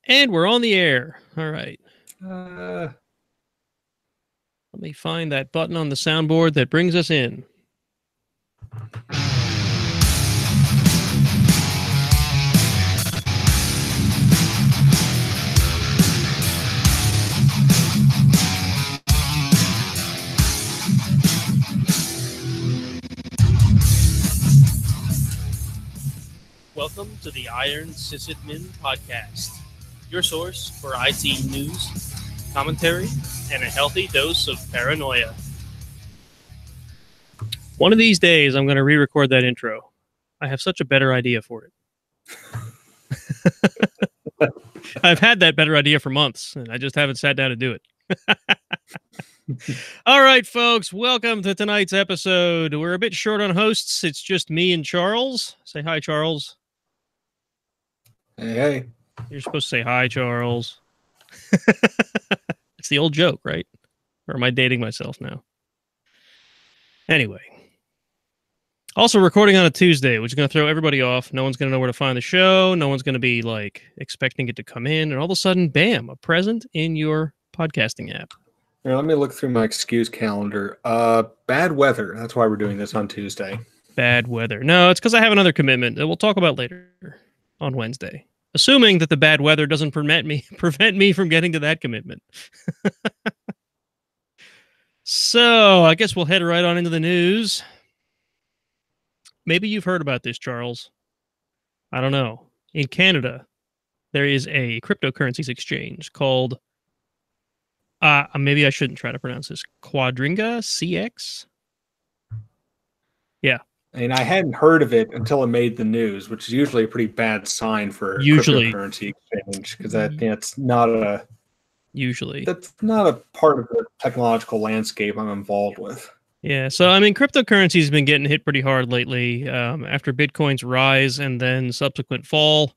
And we're on the air. All right. Uh, Let me find that button on the soundboard that brings us in. Welcome to the Iron Sysadmin podcast, your source for IT news, commentary, and a healthy dose of paranoia. One of these days, I'm going to re-record that intro. I have such a better idea for it. I've had that better idea for months, and I just haven't sat down to do it. All right, folks, welcome to tonight's episode. We're a bit short on hosts. It's just me and Charles. Say hi, Charles. hey. You're supposed to say hi, Charles. It's the old joke, right? Or am I dating myself now? Anyway. Also recording on a Tuesday, which is going to throw everybody off. No one's going to know where to find the show. No one's going to be like expecting it to come in. And all of a sudden, bam, a present in your podcasting app. Here, let me look through my excuse calendar. Bad weather. That's why we're doing this on Tuesday. Bad weather. No, it's because I have another commitment that we'll talk about later on Wednesday. Assuming that the bad weather doesn't prevent me from getting to that commitment. So, I guess we'll head right on into the news. Maybe you've heard about this, Charles. I don't know. In Canada, there is a cryptocurrencies exchange called, maybe I shouldn't try to pronounce this, Quadringa CX? Yeah. And I hadn't heard of it until it made the news, which is usually a pretty bad sign for a cryptocurrency exchange, because that's not a part of the technological landscape I'm involved with. Yeah, so I mean, cryptocurrency has been getting hit pretty hard lately after Bitcoin's rise and then subsequent fall.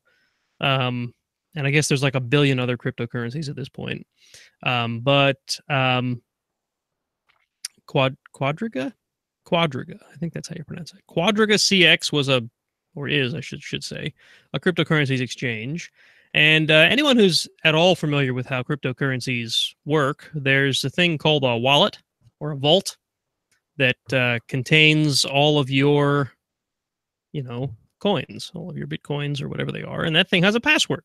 And I guess there's like a billion other cryptocurrencies at this point. But Quadriga, I think that's how you pronounce it. Quadriga CX was I should say, a cryptocurrencies exchange. And anyone who's at all familiar with how cryptocurrencies work, there's a thing called a wallet or a vault that contains all of your, coins, all of your Bitcoins or whatever they are. And that thing has a password.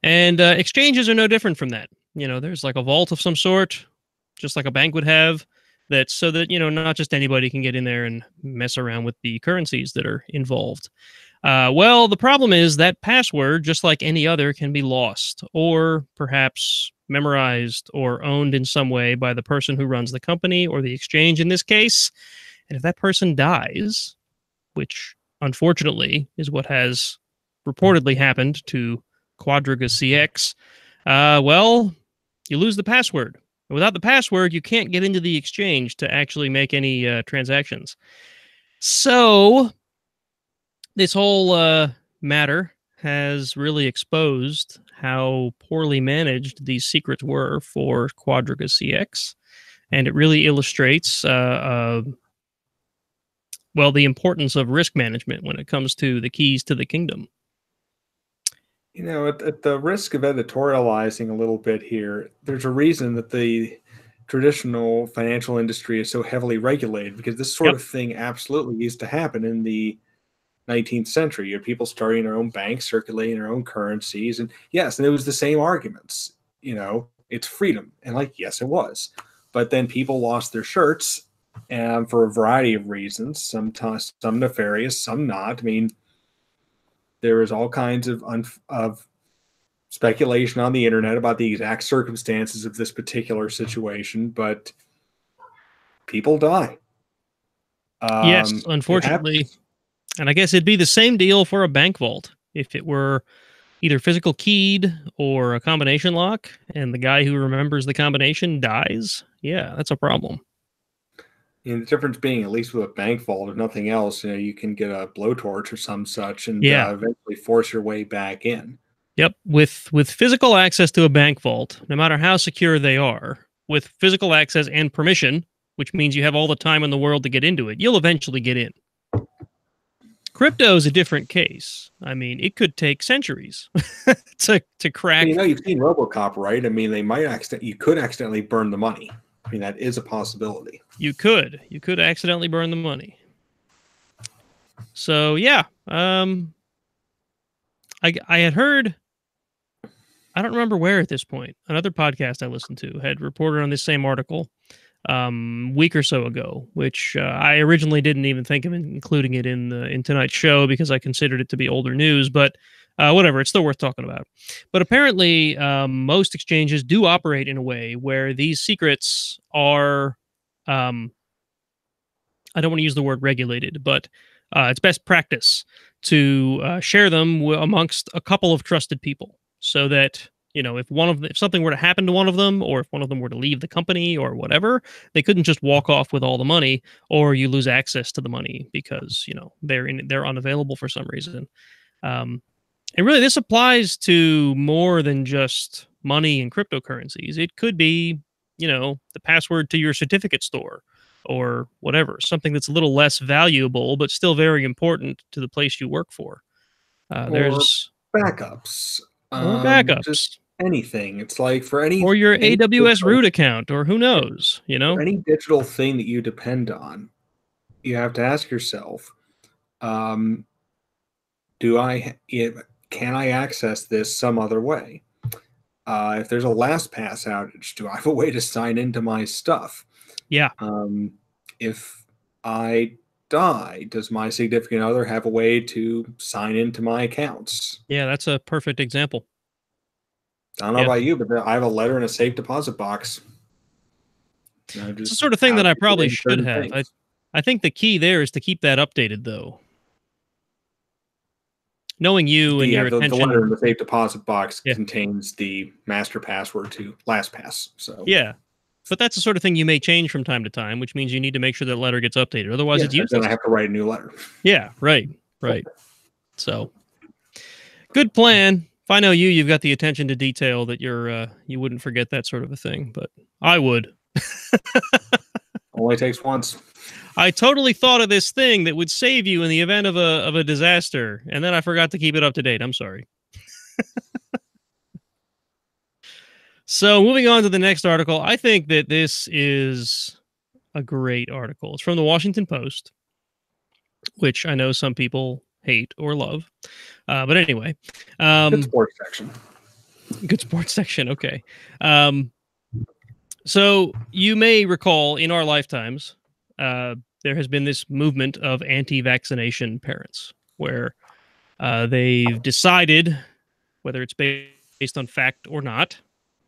And exchanges are no different from that. There's like a vault of some sort, just like a bank would have, that's so that, not just anybody can get in there and mess around with the currencies that are involved. Well, the problem is that password, just like any other, can be lost or perhaps memorized or owned in some way by the person who runs the company or the exchange in this case. And if that person dies, which unfortunately is what has reportedly happened to Quadriga CX, well, you lose the password. And without the password, you can't get into the exchange to actually make any transactions. So this whole matter has really exposed how poorly managed these secrets were for Quadriga CX. And it really illustrates, the importance of risk management when it comes to the keys to the kingdom. At the risk of editorializing a little bit here, there's a reason that the traditional financial industry is so heavily regulated, because this sort of thing absolutely used to happen in the 19th century. You had people starting their own banks, circulating their own currencies. And yes, and it was the same arguments. It's freedom. And yes, it was. But then people lost their shirts, and for a variety of reasons, some nefarious, some not. I mean, there is all kinds of speculation on the internet about the exact circumstances of this particular situation, but people die. Yes, unfortunately. And I guess it'd be the same deal for a bank vault. If it were either physical keyed or a combination lock, and the guy who remembers the combination dies, yeah, that's a problem. And the difference being, at least with a bank vault, if nothing else, you can get a blowtorch or some such and eventually force your way back in. Yep. With physical access to a bank vault, no matter how secure they are, with physical access and permission, which means you have all the time in the world to get into it, you'll eventually get in. Crypto is a different case. I mean, it could take centuries to crack. You know, you've seen RoboCop, right? I mean, you could accidentally burn the money. I mean, that is a possibility. You could accidentally burn the money. So yeah, I had heard, I don't remember where at this point, another podcast I listened to had reported on this same article week or so ago, which I originally didn't even think of including it in tonight's show because I considered it to be older news, but whatever, it's still worth talking about. But apparently, most exchanges do operate in a way where these secrets are, I don't want to use the word regulated, but it's best practice to share them amongst a couple of trusted people, so that, you know, if something were to happen to one of them, or if one of them were to leave the company or whatever, they couldn't just walk off with all the money, or you lose access to the money because, you know, they're unavailable for some reason. And really, this applies to more than just money and cryptocurrencies. It could be, you know, the password to your certificate store or whatever, something that's a little less valuable but still very important to the place you work for. There's backups. Or backups. Just anything. It's like for any... Or your AWS root account, or who knows, you know? For any digital thing that you depend on, you have to ask yourself, can I access this some other way? If there's a LastPass outage, do I have a way to sign into my stuff? Yeah. If I die, does my significant other have a way to sign into my accounts? Yeah, that's a perfect example. I don't know about you, but I have a letter in a safe deposit box. You know, it's the sort of thing that I probably should have. I think the key there is to keep that updated, though. Knowing you and your attention... The letter in the safe deposit box contains the master password to LastPass. So yeah, but that's the sort of thing you may change from time to time, which means you need to make sure that letter gets updated. Otherwise, it's useless. Then I have to write a new letter. Yeah, right. So, good plan. If I know you, you've got the attention to detail that you wouldn't forget that sort of a thing, but I would. Only takes once. I totally thought of this thing that would save you in the event of a disaster, and then I forgot to keep it up to date. I'm sorry. So moving on to the next article, I think that this is a great article. It's from the Washington Post, which I know some people hate or love. But anyway. Good sports section. Good sports section, okay. So you may recall in our lifetimes, there has been this movement of anti-vaccination parents where they've decided, whether it's based on fact or not,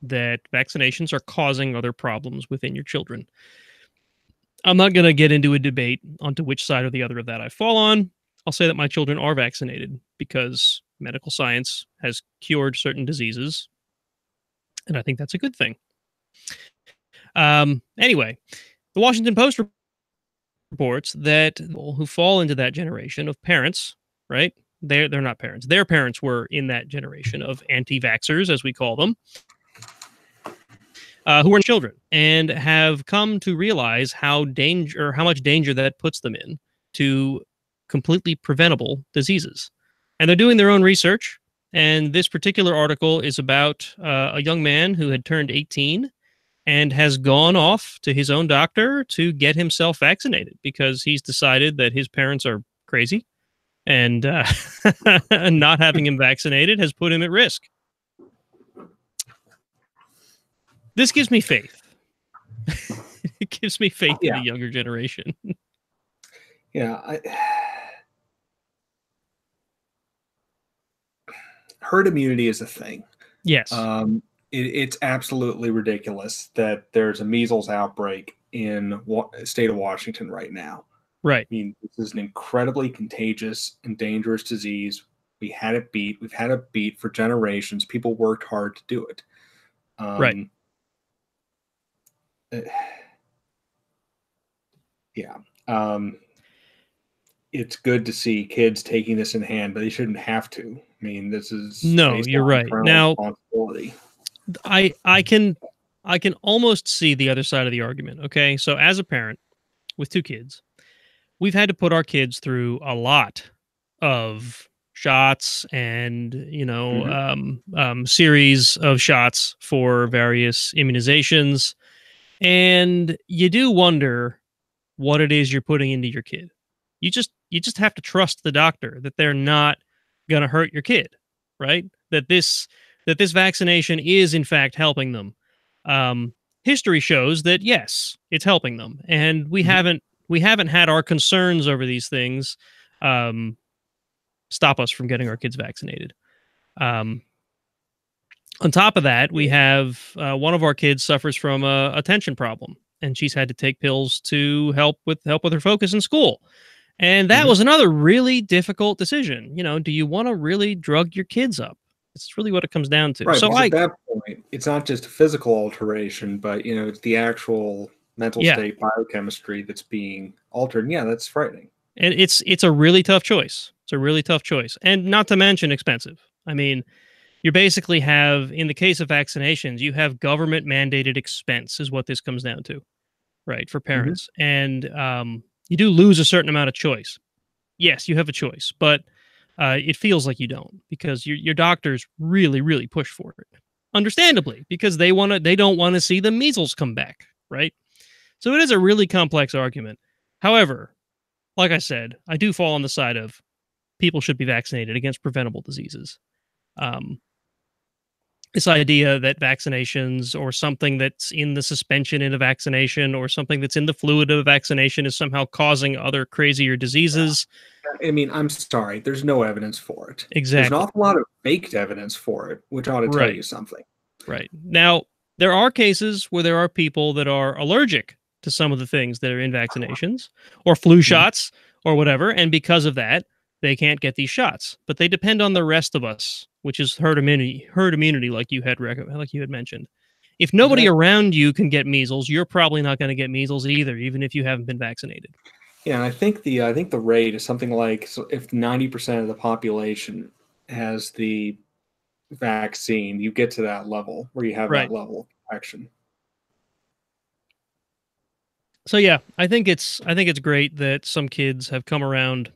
that vaccinations are causing other problems within your children. I'm not going to get into a debate onto which side or the other of that I fall on. I'll say that my children are vaccinated because medical science has cured certain diseases, and I think that's a good thing. Anyway, the Washington Post reports that who fall into that generation of parents, right? They're not parents. Their parents were in that generation of anti-vaxxers, as we call them, who are children and have come to realize how much danger that puts them in to completely preventable diseases. And they're doing their own research. And this particular article is about a young man who had turned 18 and has gone off to his own doctor to get himself vaccinated because he's decided that his parents are crazy and not having him vaccinated has put him at risk. This gives me faith. It gives me faith in the younger generation. Yeah. Herd immunity is a thing. Yes. It's absolutely ridiculous that there's a measles outbreak in the state of Washington right now. Right. I mean, this is an incredibly contagious and dangerous disease. We've had it beat for generations. People worked hard to do it. Right. It's good to see kids taking this in hand, but they shouldn't have to. I mean, this is you're right. Now, responsibility. I can almost see the other side of the argument. Okay, so as a parent with two kids, we've had to put our kids through a lot of shots and, Mm-hmm. series of shots for various immunizations. And you do wonder what it is you're putting into your kid. You just have to trust the doctor that they're not going to hurt your kid, right? That this vaccination is in fact helping them. Um, History shows that yes, it's helping them, and we Mm-hmm. haven't had our concerns over these things um, stop us from getting our kids vaccinated. Um, on top of that, we Yeah. have one of our kids suffers from a attention problem, and she's had to take pills to help with her focus in school. And that Mm-hmm. was another really difficult decision. Do you want to really drug your kids up? It's really what it comes down to. Right, So because at that point, it's not just a physical alteration, but it's the actual mental yeah, state biochemistry that's being altered. And yeah, that's frightening. and it's a really tough choice. It's a really tough choice, and not to mention expensive. I mean, you basically have, in the case of vaccinations, you have government mandated expense, is what this comes down to, right, for Mm-hmm. parents. And you do lose a certain amount of choice. Yes, you have a choice, but it feels like you don't because your doctors really, really push for it. Understandably, because they don't want to see the measles come back, right? So it is a really complex argument. However, like I said, I do fall on the side of people should be vaccinated against preventable diseases. Um, this idea that vaccinations or something that's in the suspension in a vaccination or something that's in the fluid of a vaccination is somehow causing other crazier diseases. I mean, I'm sorry, there's no evidence for it. There's an Exactly. awful lot of faked evidence for it, which ought to tell Right. you something. Right. Now, there are cases where there are people that are allergic to some of the things that are in vaccinations or flu Mhm. shots or whatever. And because of that, they can't get these shots. But they depend on the rest of us, which is herd immunity, like like you had mentioned. If nobody Exactly. around you can get measles, you're probably not going to get measles either, even if you haven't been vaccinated. Yeah, and I think the rate is something like, so if 90% of the population has the vaccine, you get to that level where you have that Right. level of protection. So yeah, I think it's great that some kids have come around.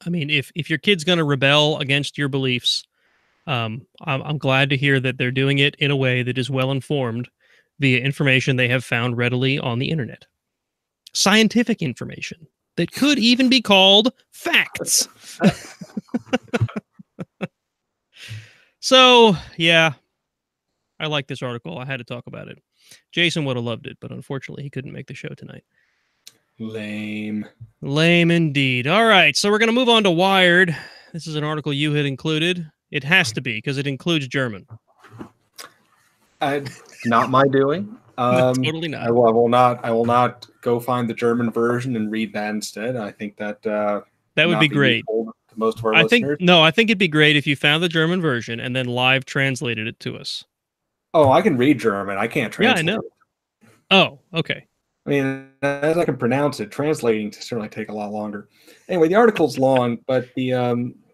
I mean, if your kid's going to rebel against your beliefs, I'm glad to hear that they're doing it in a way that is well informed via information they have found readily on the internet. Scientific information that could even be called facts. So, yeah, I like this article. I had to talk about it. Jason would have loved it, but unfortunately, he couldn't make the show tonight. Lame. Lame indeed. All right, so we're going to move on to Wired. This is an article you had included. It has to be because it includes German. Not my doing. Totally not. I will not. I will not go find the German version and read that instead. I think that That would be not be great. useful to most of our I think listeners. no, I think it'd be great if you found the German version and then live translated it to us. Oh, I can read German. I can't Yeah, I translate know. it. Oh, okay. I mean, as I can pronounce it, translating to certainly take a lot longer. Anyway, the article's long, but the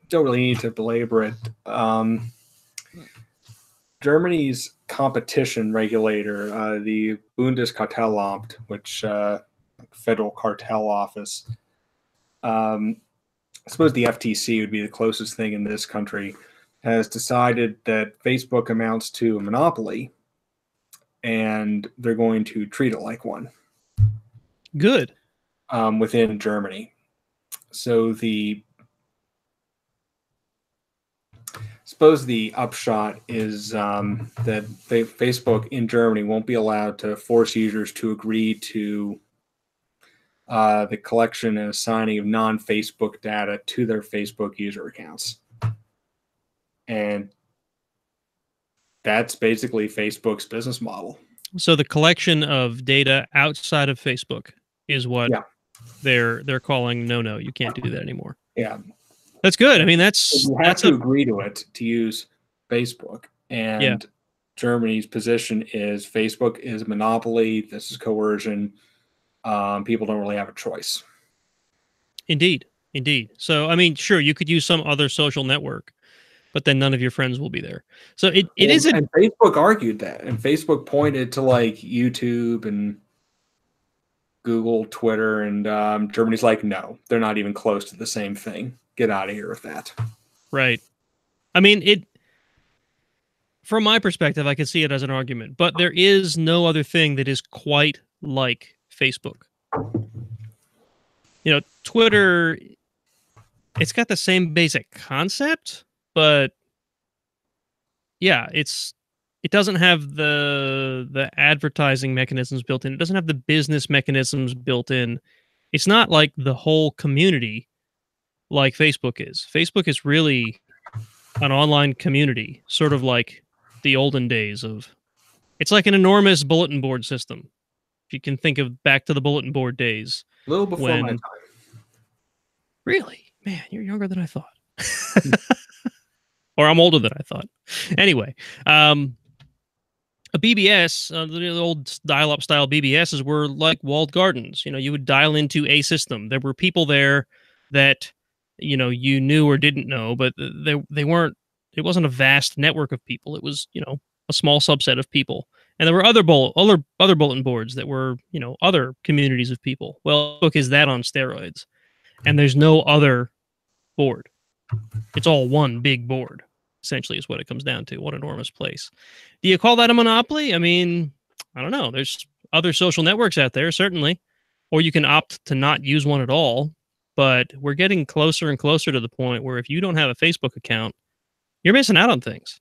don't really need to belabor it. Germany's competition regulator, the Bundeskartellamt, which Federal Cartel Office, I suppose the FTC would be the closest thing in this country, has decided that Facebook amounts to a monopoly, and they're going to treat it like one. Good. Within Germany. So suppose the upshot is that Facebook in Germany won't be allowed to force users to agree to the collection and assigning of non-Facebook data to their Facebook user accounts. And that's basically Facebook's business model. So the collection of data outside of Facebook is what Yeah. they're calling no, you can't do that anymore. Yeah. That's good. I mean, that's You have to agree to it to use Facebook. Yeah. And Germany's position is Facebook is a monopoly. This is coercion. People don't really have a choice. Indeed. So I mean, sure, you could use some other social network, but then none of your friends will be there. So it is a And Facebook argued that, and Facebook pointed to like YouTube and Google, Twitter, and Germany's like, no, they're not even close to the same thing. get out of here with that. Right. I mean, from my perspective, I can see it as an argument, but there is no other thing that is quite like Facebook. You know, Twitter, it's got the same basic concept, but yeah, it doesn't have the advertising mechanisms built in. It doesn't have the business mechanisms built in. It's not like the whole community like Facebook is. Facebook is really an online community, sort of like the olden days of. It's like an enormous bulletin board system. If you can think of back to the bulletin board days. A little before my time. Really? Man, you're younger than I thought. Or I'm older than I thought. Anyway, a BBS, the old dial-up style BBSs were like walled gardens. You know, you would dial into a system. There were people there that, you know, you knew or didn't know, but they weren't. It wasn't a vast network of people. It was, you know, a small subset of people. And there were other bulletin boards that were, you know, other communities of people. Well, Facebook is that on steroids, and there's no other board. It's all one big board, essentially, is what it comes down to. One enormous place. Do you call that a monopoly? I mean, I don't know. There's other social networks out there, certainly, or you can opt to not use one at all. But we're getting closer and closer to the point where if you don't have a Facebook account, you're missing out on things.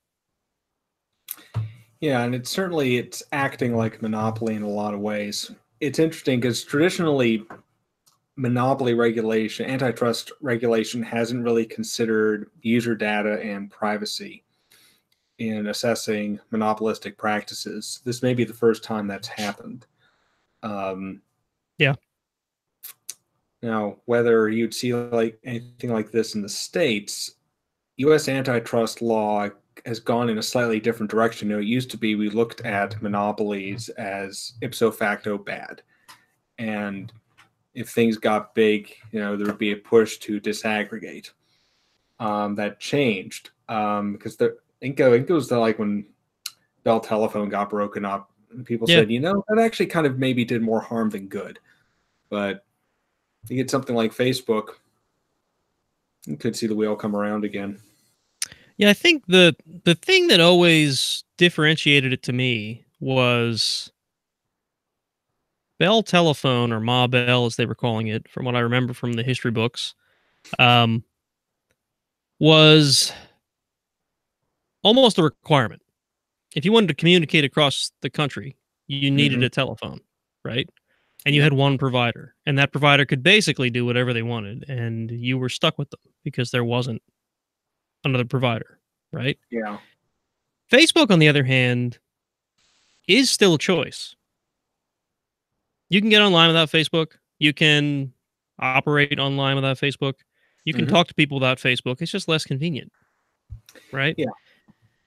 Yeah, and it's acting like a monopoly in a lot of ways. It's interesting because traditionally, monopoly regulation, antitrust regulation hasn't really considered user data and privacy in assessing monopolistic practices. This may be the first time that's happened. Yeah. Now, whether you'd see like anything like this in the States, U.S. antitrust law has gone in a slightly different direction. You know, it used to be we looked at monopolies as ipso facto bad. And if things got big, you know, there would be a push to disaggregate. That changed because I think it was like when Bell Telephone got broken up, and people said, you know, that actually kind of maybe did more harm than good. But you get something like Facebook, you could see the wheel come around again. Yeah, I think the thing that always differentiated it to me was Bell Telephone, or Ma Bell as they were calling it, from what I remember from the history books, was almost a requirement. If you wanted to communicate across the country, you needed a telephone, right? And you had one provider, and that provider could basically do whatever they wanted, and you were stuck with them because there wasn't another provider, right? Yeah. Facebook, on the other hand, is still a choice. You can get online without Facebook. You can operate online without Facebook. You can talk to people without Facebook. It's just less convenient, right? Yeah.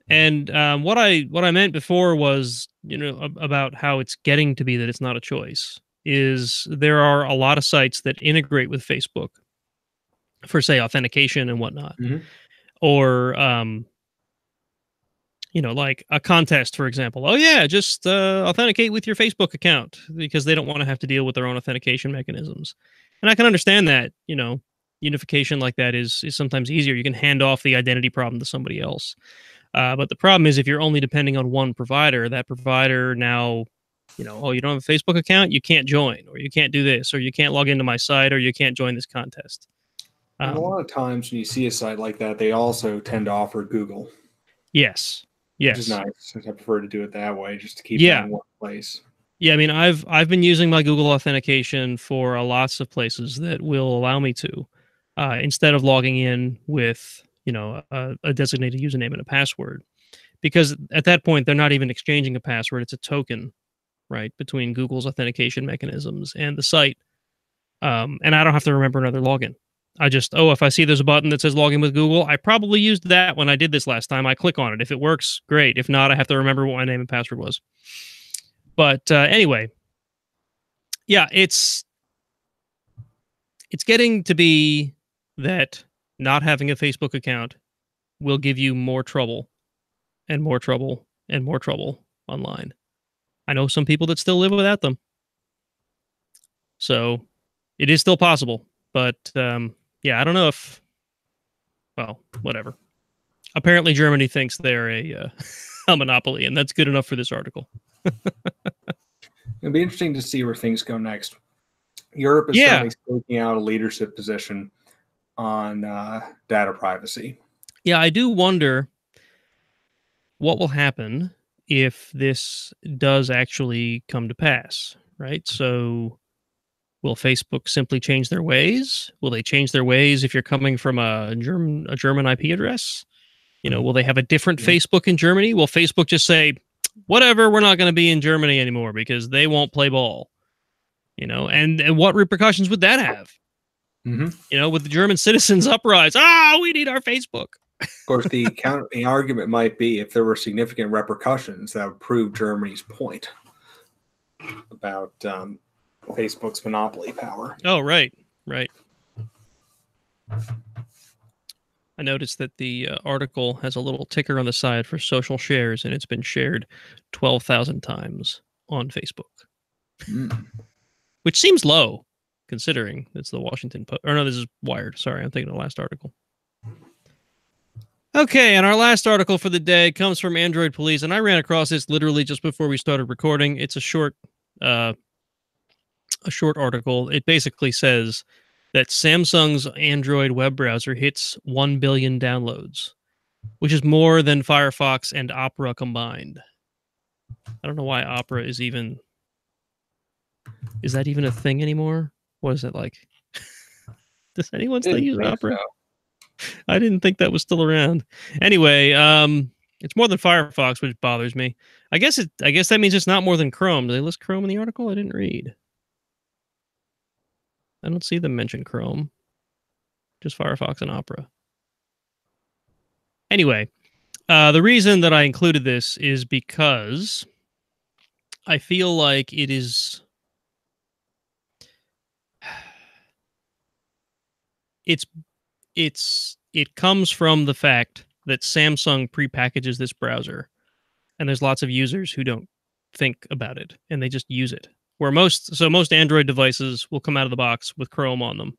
And what I meant before was, you know, about how it's getting to be that it's not a choice. Is there are a lot of sites that integrate with Facebook for, say, authentication and whatnot, or you know, like a contest, for example. Oh yeah, just authenticate with your Facebook account, because they don't want to have to deal with their own authentication mechanisms. And I can understand that, you know, unification like that is sometimes easier. You can hand off the identity problem to somebody else. But the problem is if you're only depending on one provider, that provider now, you know, oh, you don't have a Facebook account, you can't join, or you can't do this, or you can't log into my site, or you can't join this contest. And a lot of times when you see a site like that, they also tend to offer Google. Yes. Which is nice. I prefer to do it that way, just to keep it in one place. Yeah, I mean, I've been using my Google authentication for lots of places that will allow me to, instead of logging in with, you know, a designated username and a password, because at that point they're not even exchanging a password; it's a token, right, between Google's authentication mechanisms and the site, and I don't have to remember another login. I just, if I see there's a button that says login with Google, I probably used that when I did this last time. I click on it. If it works, great. If not, I have to remember what my name and password was. But anyway, yeah, it's getting to be that not having a Facebook account will give you more trouble and more trouble and more trouble online. I know some people that still live without them. So it is still possible. But yeah, I don't know if well, whatever. Apparently, Germany thinks they're a monopoly, and that's good enough for this article. It'll be interesting to see where things go next. Europe is certainly taking out a leadership position on data privacy. Yeah, I do wonder what will happen if this does actually come to pass, right? So will Facebook simply change their ways? Will they change their ways if you're coming from a German IP address? Will they have a different Facebook in Germany? Will Facebook just say, whatever, we're not going to be in Germany anymore because they won't play ball? And what repercussions would that have? With the German citizens uprise, we need our Facebook. Of course, the argument might be if there were significant repercussions that would prove Germany's point about Facebook's monopoly power. Oh, right. I noticed that the article has a little ticker on the side for social shares, and it's been shared 12,000 times on Facebook, which seems low considering it's the Washington Post. Or no, this is Wired. Sorry, I'm thinking of the last article. Okay, and our last article for the day comes from Android Police, and I ran across this literally just before we started recording. It's a short article. It basically says that Samsung's Android web browser hits 1 billion downloads, which is more than Firefox and Opera combined. I don't know why Opera is that even a thing anymore? What is it like? Does anyone still use Opera? So. I didn't think that was still around. Anyway, it's more than Firefox, which bothers me. I guess that means it's not more than Chrome. Do they list Chrome in the article? I didn't read. I don't see them mention Chrome. Just Firefox and Opera. Anyway, the reason that I included this is because I feel like it is... It comes from the fact that Samsung prepackages this browser, and there's lots of users who don't think about it, and they just use it. Where most Android devices will come out of the box with Chrome on them.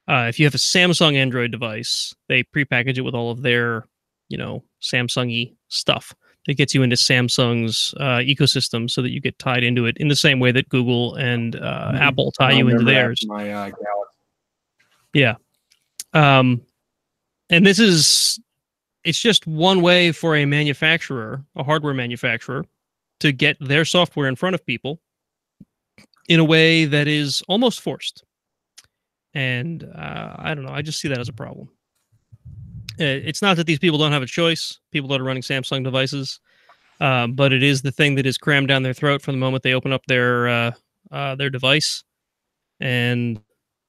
If you have a Samsung Android device, they prepackage it with all of their, Samsung-y stuff that gets you into Samsung's ecosystem, so that you get tied into it in the same way that Google and Apple tie you into theirs. My Galaxy. Yeah. And it's just one way for a hardware manufacturer, to get their software in front of people in a way that is almost forced. And I don't know. I just see that as a problem. It's not that these people don't have a choice, people that are running Samsung devices, but it is the thing that is crammed down their throat from the moment they open up their device. And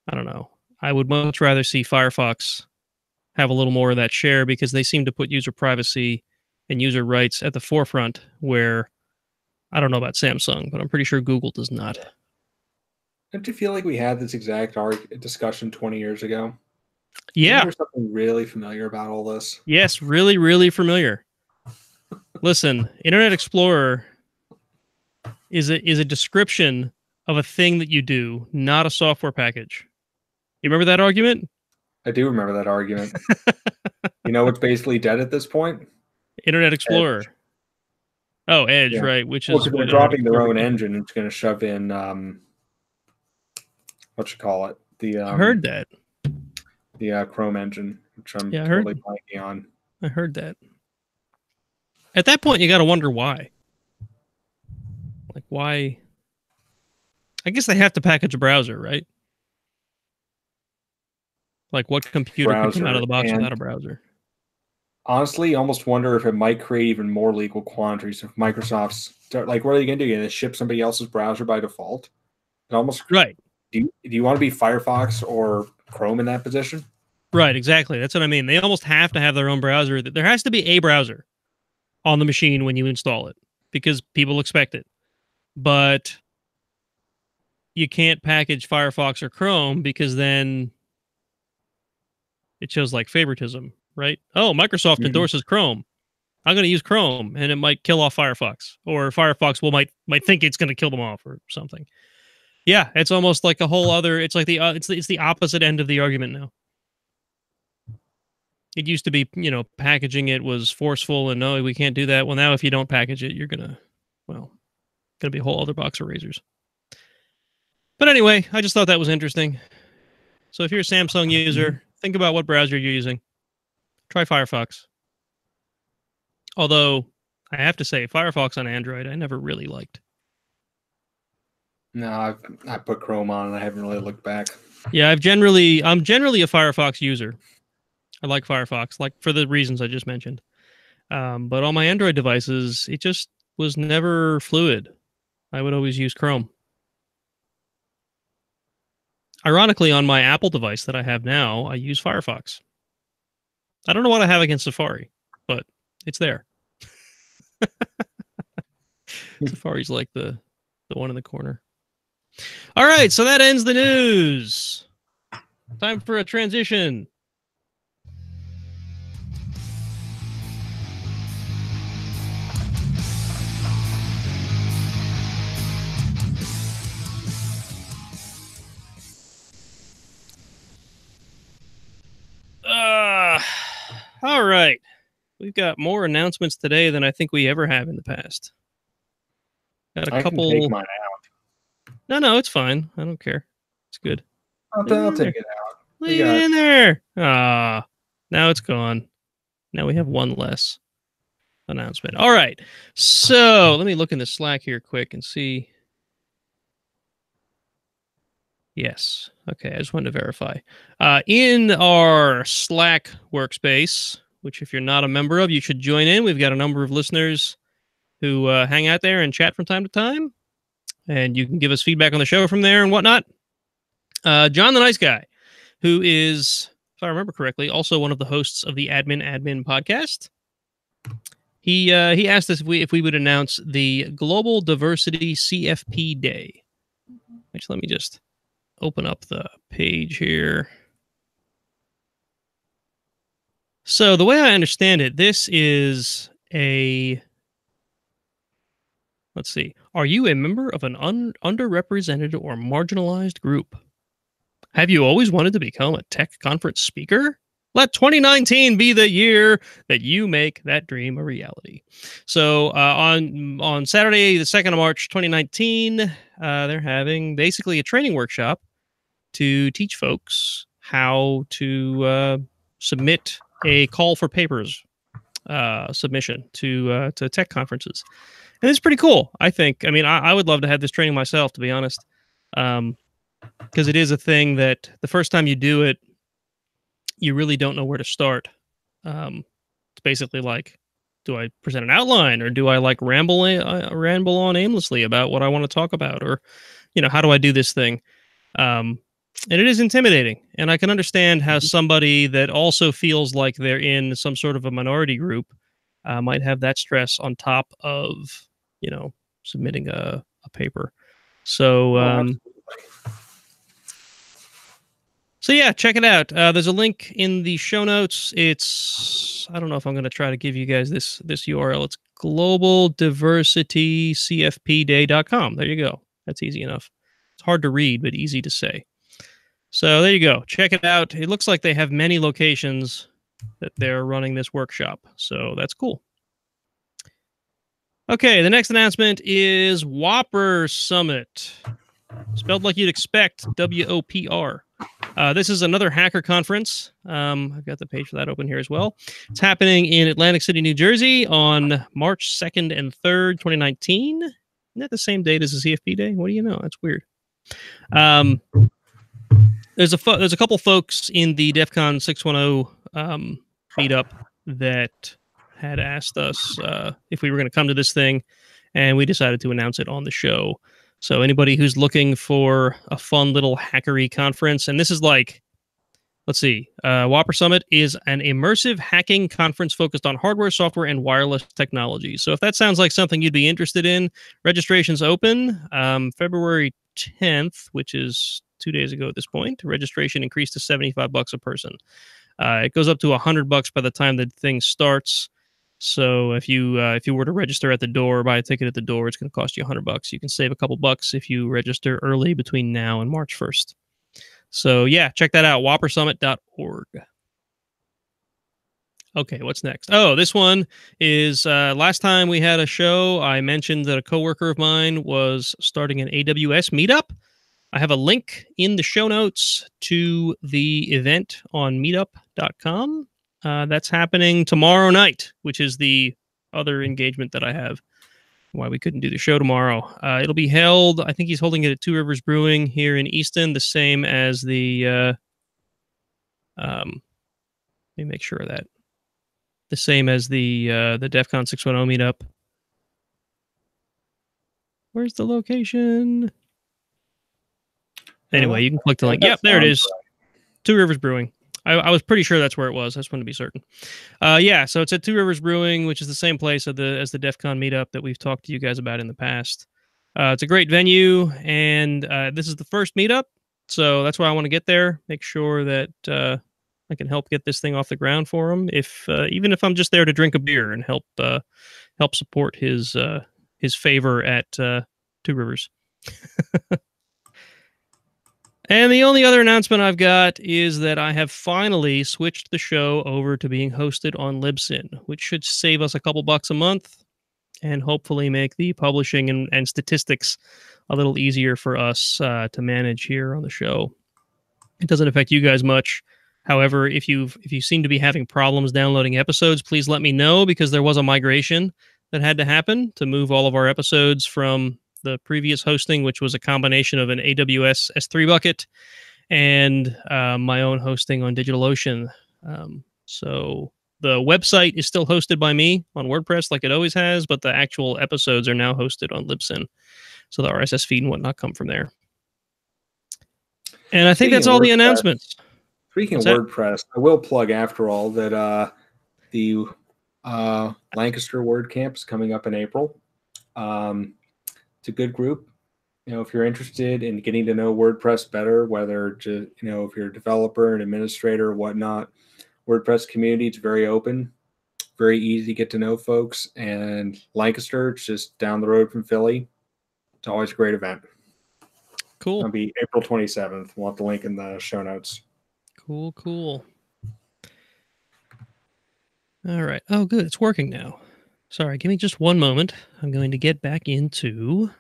I don't know. I would much rather see Firefox have a little more of that share, because they seem to put user privacy and user rights at the forefront, where I don't know about Samsung, but I'm pretty sure Google does not. Don't you feel like we had this exact discussion 20 years ago? Yeah. There's something really familiar about all this. Yes, really, really familiar. Listen, Internet Explorer is a description of a thing that you do, not a software package. You remember that argument? I do remember that argument. You know what's basically dead at this point? Internet Explorer. Edge. Oh, Edge, yeah. Right. Which is they're dropping their own engine. It's going to shove in I heard that. The Chrome engine, which I'm totally blanking on. I heard that. At that point, you got to wonder why. Like, why? I guess they have to package a browser, right? Like, what computer can come out of the box without a browser? Honestly, you almost wonder if it might create even more legal quandaries if Microsoft's like, what are you going to do? You're going to ship somebody else's browser by default? It almost right. Do you want to be Firefox or Chrome in that position? Right, exactly. That's what I mean. They almost have to have their own browser. There has to be a browser on the machine when you install it, because people expect it. But you can't package Firefox or Chrome, because then it shows like favoritism, right? Oh, Microsoft endorses Chrome. I'm going to use Chrome, and it might kill off Firefox, or Firefox might think it's going to kill them off or something. Yeah, it's almost like a whole other. It's like it's the opposite end of the argument now. It used to be, packaging it was forceful and no, we can't do that. Well, now if you don't package it, you're gonna be a whole other box of razors. But anyway, I just thought that was interesting. So if you're a Samsung user, think about what browser you're using. Try Firefox. Although I have to say, Firefox on Android, I never really liked. No, I put Chrome on and I haven't really looked back. Yeah, I'm generally a Firefox user. I like Firefox, like for the reasons I just mentioned. But on my Android devices, it just was never fluid. I would always use Chrome. Ironically, on my Apple device that I have now, I use Firefox. I don't know what I have against Safari, but it's there. Safari's like the one in the corner. All right, so that ends the news. Time for a transition. All right. We've got more announcements today than I think we ever have in the past. Got a couple. Can take mine out. No, it's fine. I don't care. It's good. I'll take it out. Leave it in there. Now it's gone. Now we have one less announcement. All right. So let me look in the Slack here quick and see. Yes. Okay. I just wanted to verify. In our Slack workspace, which if you're not a member of, you should join in. We've got a number of listeners who hang out there and chat from time to time. And you can give us feedback on the show from there and whatnot. John the Nice Guy, who is, if I remember correctly, also one of the hosts of the Admin podcast. He asked us if we would announce the Global Diversity CFP Day. Actually, let me just open up the page here. So the way I understand it, this is a... Let's see. Are you a member of an underrepresented or marginalized group? Have you always wanted to become a tech conference speaker? Let 2019 be the year that you make that dream a reality. So on Saturday, the 2nd of March, 2019, they're having basically a training workshop to teach folks how to submit a call for papers submission to tech conferences. And it's pretty cool, I think. I mean, I would love to have this training myself, to be honest, because it is a thing that the first time you do it, you really don't know where to start. It's basically like, do I present an outline, or do I like ramble on aimlessly about what I want to talk about, or how do I do this thing? And it is intimidating, and I can understand how somebody that also feels like they're in some sort of a minority group might have that stress on top of submitting a paper. So so yeah, check it out. There's a link in the show notes. It's, I don't know if I'm going to try to give you guys this URL. It's globaldiversitycfpday.com. There you go. That's easy enough. It's hard to read, but easy to say. So there you go. Check it out. It looks like they have many locations that they're running this workshop. So that's cool. Okay, the next announcement is Whopper Summit. Spelled like you'd expect, WOPR. This is another hacker conference. I've got the page for that open here as well. It's happening in Atlantic City, New Jersey on March 2nd and 3rd, 2019. Isn't that the same date as the CFP Day? What do you know? That's weird. There's a couple folks in the DEF CON 610 meetup that had asked us if we were going to come to this thing, and we decided to announce it on the show. So anybody who's looking for a fun little hackery conference, and this is like, let's see, Whopper Summit is an immersive hacking conference focused on hardware, software, and wireless technology. So if that sounds like something you'd be interested in, registration's open February 10th, which is 2 days ago at this point. Registration increased to $75 a person. It goes up to $100 by the time the thing starts. So if you were to register at the door, buy a ticket at the door, it's going to cost you $100. You can save a couple bucks if you register early between now and March 1st. So yeah, check that out, whoppersummit.org. Okay, what's next? Oh, this one is last time we had a show, I mentioned that a coworker of mine was starting an AWS meetup. I have a link in the show notes to the event on meetup.com. That's happening tomorrow night, which is the other engagement that I have. Why we couldn't do the show tomorrow. It'll be held, I think he's holding it at Two Rivers Brewing here in Easton, the same as the, let me make sure of that. The same as the DEF CON 610 meetup. Where's the location? Anyway, you can click the link. Yep, there it is. Right. Two Rivers Brewing. I was pretty sure that's where it was. I just wanted to be certain. Yeah, so it's at Two Rivers Brewing, which is the same place as the DEF CON meetup that we've talked to you guys about in the past. It's a great venue, and this is the first meetup, so that's why I want to get there, make sure that I can help get this thing off the ground for him, even if I'm just there to drink a beer and help support his favor at Two Rivers. And the only other announcement I've got is that I have finally switched the show over to being hosted on Libsyn, which should save us a couple bucks a month and hopefully make the publishing and statistics a little easier for us to manage here on the show. It doesn't affect you guys much. However, if you seem to be having problems downloading episodes, please let me know, because there was a migration that had to happen to move all of our episodes from the previous hosting, which was a combination of an AWS S3 bucket and my own hosting on DigitalOcean. So the website is still hosted by me on WordPress like it always has, but the actual episodes are now hosted on Libsyn. So the RSS feed and whatnot come from there. And I think that's all the announcements. Speaking of WordPress, I will plug after all that the Lancaster WordCamp is coming up in April. It's a good group. If you're interested in getting to know WordPress better, whether just, if you're a developer, an administrator, or whatnot, WordPress community, it's very open, very easy to get to know folks. And Lancaster, it's just down the road from Philly. It's always a great event. Cool. It'll be April 27th. We'll have the link in the show notes. Cool. All right. Oh, good. It's working now. Sorry, give me just one moment. I'm going to get back into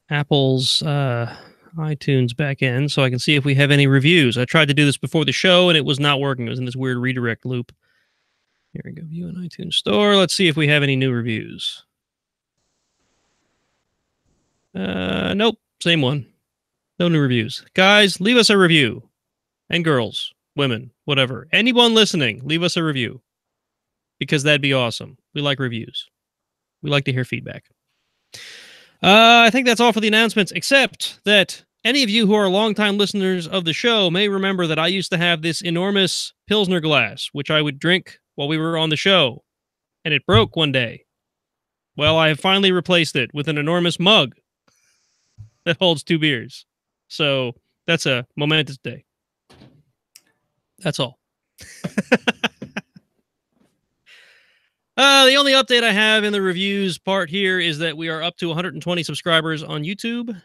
Apple's iTunes backend so I can see if we have any reviews. I tried to do this before the show, and it was not working. It was in this weird redirect loop. Here we go. View an iTunes store. Let's see if we have any new reviews. Nope. Same one. No new reviews. Guys, leave us a review. And girls, women, whatever. Anyone listening, leave us a review, because that'd be awesome. We like reviews. We like to hear feedback. I think that's all for the announcements, except that any of you who are longtime listeners of the show may remember that I used to have this enormous Pilsner glass, which I would drink while we were on the show, and it broke one day. Well, I have finally replaced it with an enormous mug that holds 2 beers. So that's a momentous day. That's all. The only update I have in the reviews part here is that we are up to 120 subscribers on YouTube.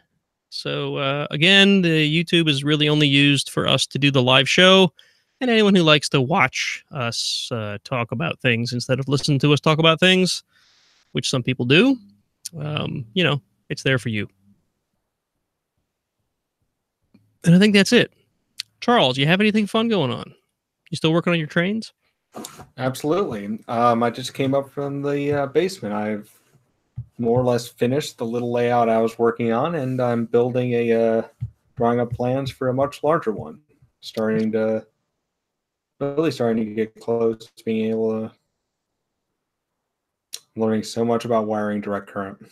So, again, the YouTube is really only used for us to do the live show, and anyone who likes to watch us talk about things instead of listen to us talk about things, which some people do, it's there for you. And I think that's it. Charles, you have anything fun going on? You still working on your trains? Absolutely. I just came up from the basement. I've more or less finished the little layout I was working on, and I'm building drawing up plans for a much larger one. Really starting to get close to being able to learning so much about wiring direct current.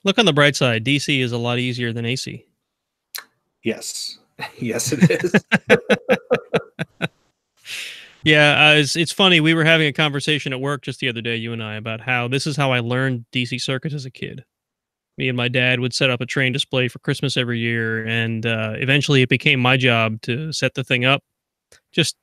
Look on the bright side. DC is a lot easier than AC. Yes. Yes, it is. Yeah, it's funny. We were having a conversation at work just the other day, you and I, about how this is how I learned DC circuits as a kid. Me and my dad would set up a train display for Christmas every year, and eventually it became my job to set the thing up. Just,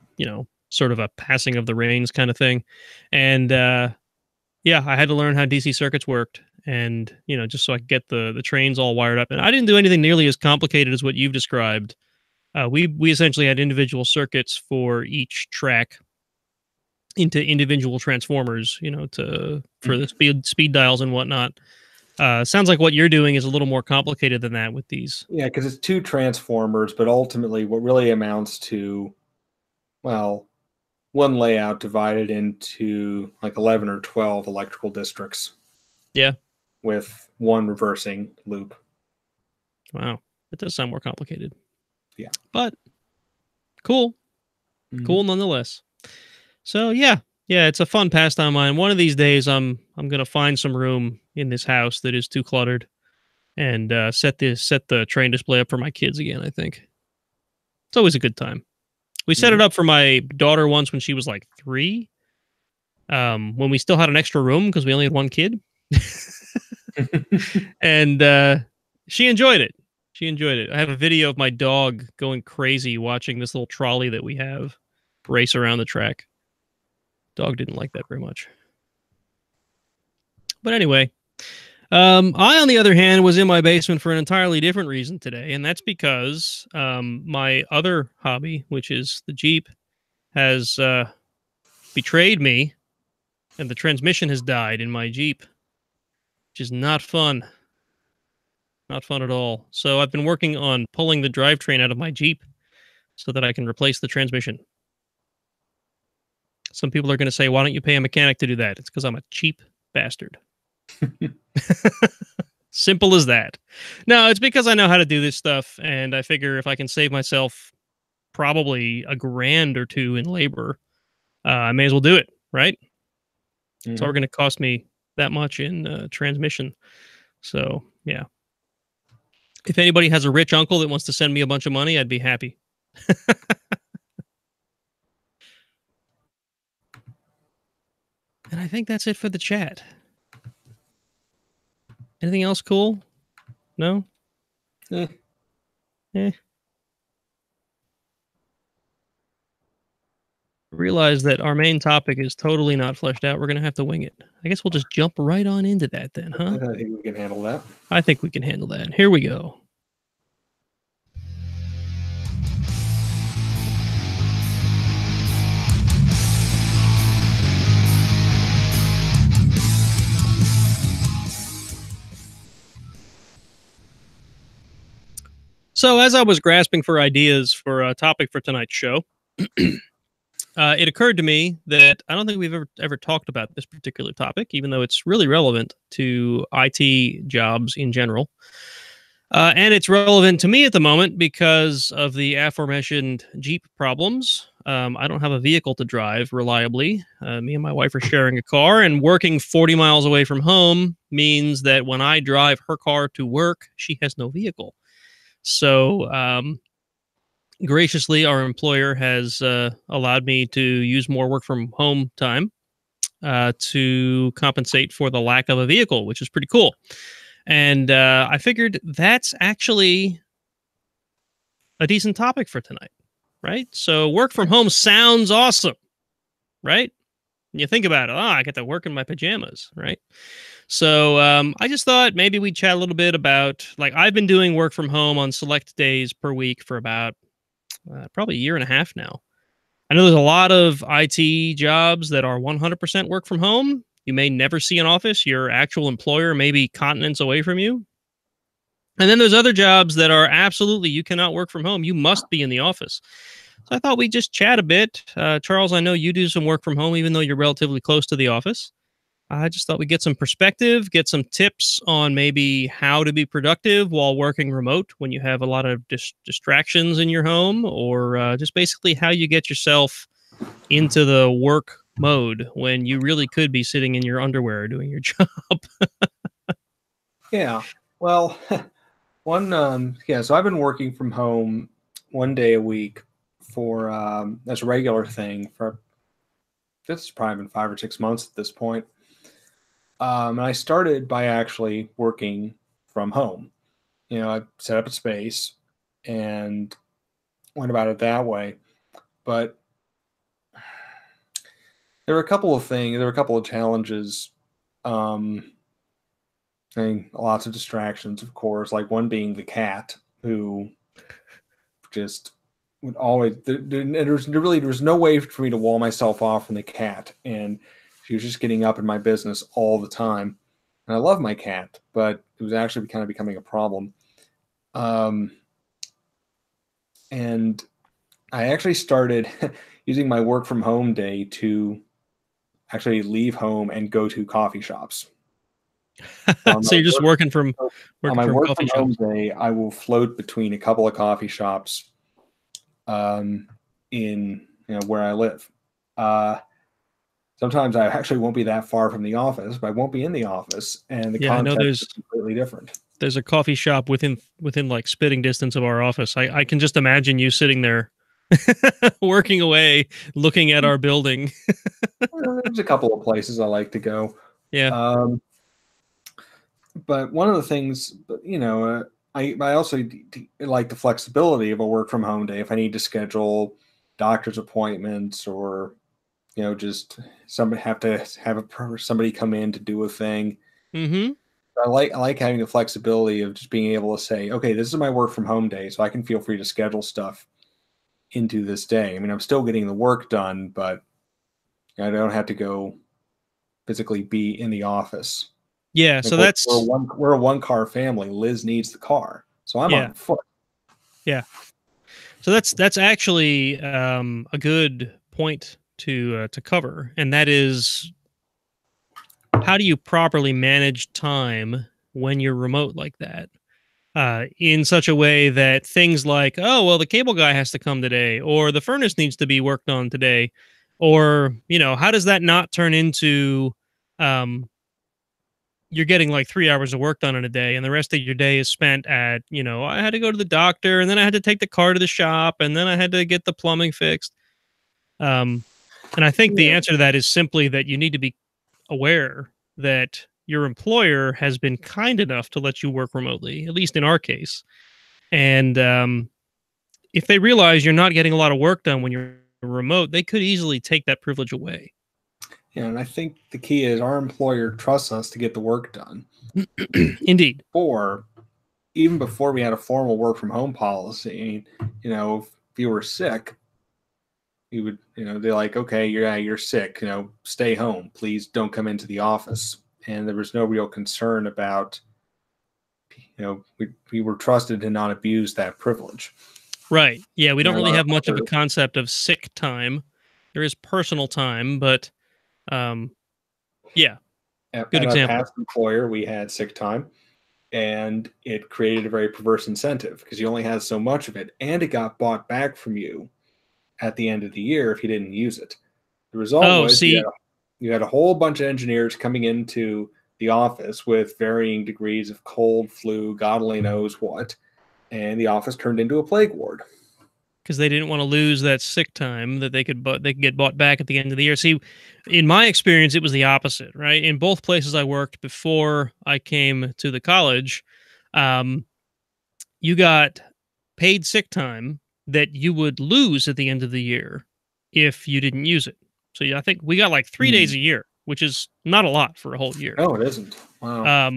sort of a passing of the reins kind of thing. And yeah, I had to learn how DC circuits worked, and just so I could get the trains all wired up. And I didn't do anything nearly as complicated as what you've described. We essentially had individual circuits for each track into individual transformers, for the speed dials and whatnot. Sounds like what you're doing is a little more complicated than that with these. Yeah, because it's two transformers, but ultimately what really amounts to, well, one layout divided into like 11 or 12 electrical districts. Yeah. With one reversing loop. Wow. It does sound more complicated. Yeah. But cool. Mm-hmm. Cool nonetheless. So yeah, it's a fun pastime of mine. One of these days, I'm gonna find some room in this house that is too cluttered, and set the train display up for my kids again. I think it's always a good time. We set it up for my daughter once when she was like 3, when we still had an extra room because we only had one kid, and she enjoyed it. She enjoyed it. I have a video of my dog going crazy watching this little trolley that we have race around the track. Dog didn't like that very much. But anyway, I, on the other hand, was in my basement for an entirely different reason today, and that's because my other hobby, which is the Jeep, has betrayed me, and the transmission has died in my Jeep, which is not fun. Not fun at all. So I've been working on pulling the drivetrain out of my Jeep so that I can replace the transmission. Some people are going to say, why don't you pay a mechanic to do that? It's because I'm a cheap bastard. Simple as that. No, it's because I know how to do this stuff, and I figure if I can save myself probably $1,000 or $2 in labor, I may as well do it, right? It's all going to cost me that much in transmission. So, yeah. If anybody has a rich uncle that wants to send me a bunch of money, I'd be happy. And I think that's it for the chat. Anything else cool? No? Eh. Realize that our main topic is totally not fleshed out. We're going to have to wing it. I guess we'll just jump right on into that then, huh? I think we can handle that. I think we can handle that. Here we go. So as I was grasping for ideas for a topic for tonight's show, it occurred to me that I don't think we've ever talked about this particular topic, even though it's really relevant to IT jobs in general. And it's relevant to me at the moment because of the aforementioned Jeep problems. I don't have a vehicle to drive reliably. Me and my wife are sharing a car, and working 40 miles away from home means that when I drive her car to work, she has no vehicle. So graciously, our employer has allowed me to use more work from home time to compensate for the lack of a vehicle, which is pretty cool. And I figured that's actually a decent topic for tonight, right? So work from home sounds awesome, right? You think about it, I get to work in my pajamas, right? So I just thought maybe we'd chat a little bit about, like, I've been doing work from home on select days per week for about probably 1.5 years now. I know there's a lot of IT jobs that are 100% work from home. You may never see an office. Your actual employer may be continents away from you. And then there's other jobs that are absolutely, you cannot work from home. You must be in the office. So I thought we'd just chat a bit. Charles, I know you do some work from home, even though you're relatively close to the office. I just thought we'd get some perspective, get some tips on maybe how to be productive while working remote when you have a lot of distractions in your home, or just basically how you get yourself into the work mode when you really could be sitting in your underwear doing your job. Yeah. Well, so I've been working from home 1 day a week for as a regular thing for, this has probably been 5 or 6 months at this point. And I started by actually working from home. I set up a space and went about it that way. But there were a couple of things, there were a couple of challenges. And lots of distractions, of course, like one being the cat, who just would always there was no way for me to wall myself off from the cat, and she was just getting up in my business all the time. And I love my cat, but it was actually kind of becoming a problem. And I actually started using my work from home day to actually leave home and go to coffee shops. So you're just working from On my work coffee from home shops. day, I will float between a couple of coffee shops in where I live. Sometimes I actually won't be that far from the office, but I won't be in the office, and the Yeah, I know context is completely different. there's a coffee shop within like spitting distance of our office. I can just imagine you sitting there working away, looking at our building. There's a couple of places I like to go. Yeah. But one of the things, I also like the flexibility of a work from home day. If I need to schedule doctor's appointments, or just somebody somebody come in to do a thing. Mm-hmm. I like having the flexibility of just being able to say, okay, this is my work from home day, so I can feel free to schedule stuff into this day. I mean, I'm still getting the work done, but I don't have to go physically be in the office. Yeah, Like so that's we're a one-car family. Liz needs the car, so I'm yeah, on foot. yeah. So that's actually a good point to cover, and that is, how do you properly manage time when you're remote like that? In such a way that things like, oh, well, the cable guy has to come today, or the furnace needs to be worked on today, or, how does that not turn into, you're getting like 3 hours of work done in a day, and the rest of your day is spent at, I had to go to the doctor, and then I had to take the car to the shop, and then I had to get the plumbing fixed. Um, and I think the Yeah, answer to that is simply that you need to be aware that your employer has been kind enough to let you work remotely, at least in our case. And if they realize you're not getting a lot of work done when you're remote, they could easily take that privilege away. and I think the key is our employer trusts us to get the work done. Indeed. Or even before we had a formal work from home policy, if you were sick, you would, they're like, okay, you're sick, stay home, please don't come into the office. And there was no real concern about, we were trusted to not abuse that privilege. Right. Yeah, we don't really have much of a Other, concept of sick time. There is personal time, but yeah, good at our example. past employer, we had sick time, and it created a very perverse incentive because you only had so much of it, and it got bought back from you at the end of the year if you didn't use it. The result Oh, was see, you had a whole bunch of engineers coming into the office with varying degrees of cold, flu, God only knows what, and the office turned into a plague ward. because they didn't want to lose that sick time that they could get bought back at the end of the year. See, in my experience, it was the opposite, right? In both places I worked before I came to the college, you got paid sick time that you would lose at the end of the year if you didn't use it. So yeah, I think we got like 3 days a year, which is not a lot for a whole year. No, it isn't. Wow.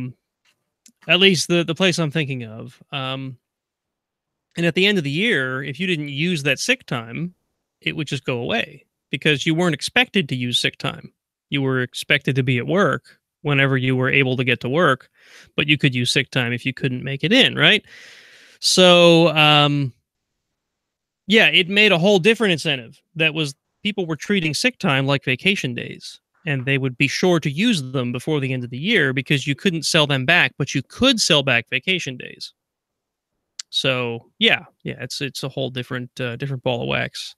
At least the place I'm thinking of. And at the end of the year, if you didn't use that sick time, it would just go away because you weren't expected to use sick time. You were expected to be at work whenever you were able to get to work, but you could use sick time if you couldn't make it in, right? So, yeah, it made a whole different incentive. That was, people were treating sick time like vacation days, and they would be sure to use them before the end of the year because you couldn't sell them back, but you could sell back vacation days. So yeah, it's a whole different ball of wax.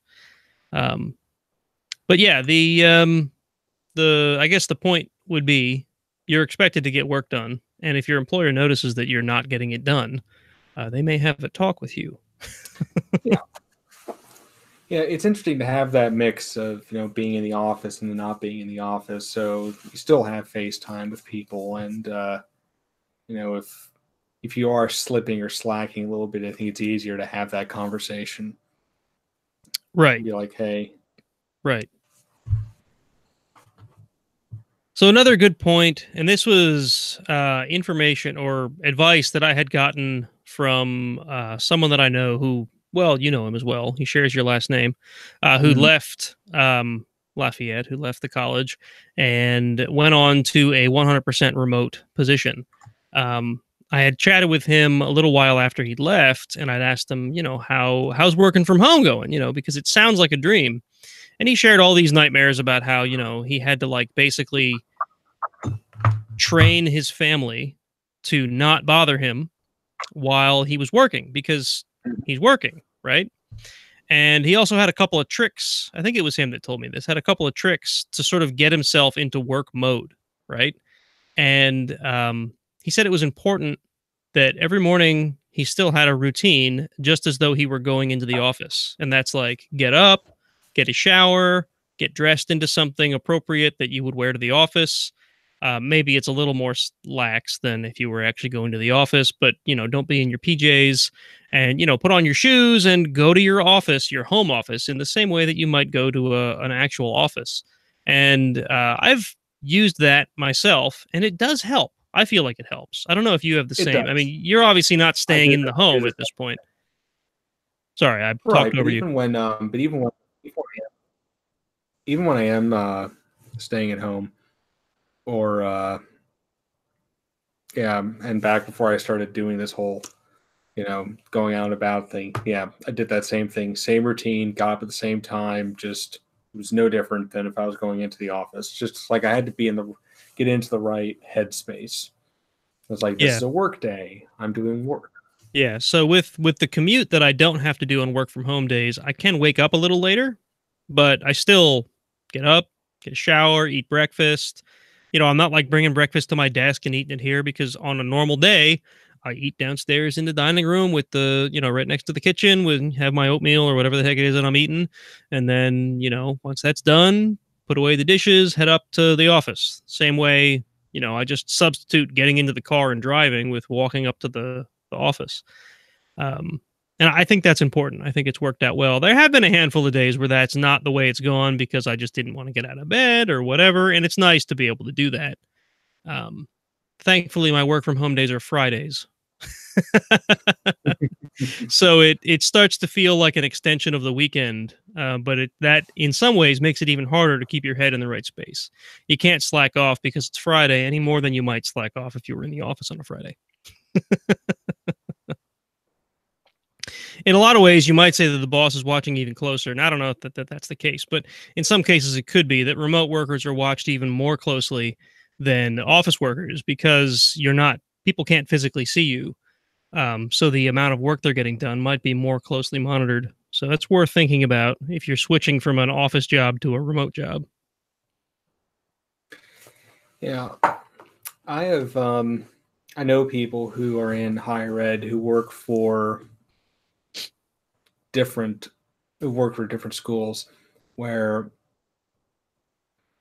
But yeah, the I guess the point would be, you're expected to get work done, and if your employer notices that you're not getting it done, they may have a talk with you. Yeah. Yeah, it's interesting to have that mix of, being in the office and not being in the office. So you still have FaceTime with people, and if you are slipping or slacking a little bit, I think it's easier to have that conversation. Right. Be like, hey. Right. So another good point, and this was information or advice that I had gotten from someone that I know who well, you know him as well. He shares your last name, who Mhm. left Lafayette, who left the college and went on to a 100% remote position. I had chatted with him a little while after he'd left, and I'd asked him, how's working from home going, because it sounds like a dream. And he shared all these nightmares about how, he had to like basically train his family to not bother him while he was working because he's working, right? And he also had a couple of tricks. I think it was him that told me this. Had a couple of tricks to sort of get himself into work mode, right? And he said it was important that every morning he still had a routine, just as though he were going into the office. And that's like get up, get a shower, get dressed into something appropriate that you would wear to the office. Maybe it's a little more lax than if you were actually going to the office, but don't be in your PJs, and put on your shoes and go to your office, your home office, in the same way that you might go to an actual office. And I've used that myself, and it does help. I feel like it helps. I don't know if you have the It same. I mean, does. you're obviously not I staying do in the home at this point. Sorry, I right, talked over you. but even when I am staying at home, or yeah, and back before I started doing this whole, going out and about thing, yeah, I did that same thing, same routine, got up at the same time. Just it was no different than if I was going into the office. Just like I had to get into the right headspace. It was like, this Yeah. is a work day. I'm doing work. Yeah. So with the commute that I don't have to do on work from home days, I can wake up a little later, but I still get up, get a shower, eat breakfast. I'm not like bringing breakfast to my desk and eating it here because on a normal day, I eat downstairs in the dining room with right next to the kitchen, with have my oatmeal or whatever the heck it is that I'm eating. And then, once that's done, put away the dishes, head up to the office. Same way, I just substitute getting into the car and driving with walking up to the office. Um, and I think that's important. I think it's worked out well. There have been a handful of days where that's not the way it's gone because I just didn't want to get out of bed or whatever. And it's nice to be able to do that. Um, Thankfully, my work from home days are Fridays. So it starts to feel like an extension of the weekend, but that in some ways makes it even harder to keep your head in the right space. You can't slack off because it's Friday any more than you might slack off if you were in the office on a Friday. In a lot of ways, you might say that the boss is watching even closer. And I don't know if that's the case, but in some cases, it could be that remote workers are watched even more closely than office workers because people can't physically see you. So the amount of work they're getting done might be more closely monitored. So that's worth thinking about if you're switching from an office job to a remote job. Yeah, I have. I know people who are in higher ed who different, work for different schools, where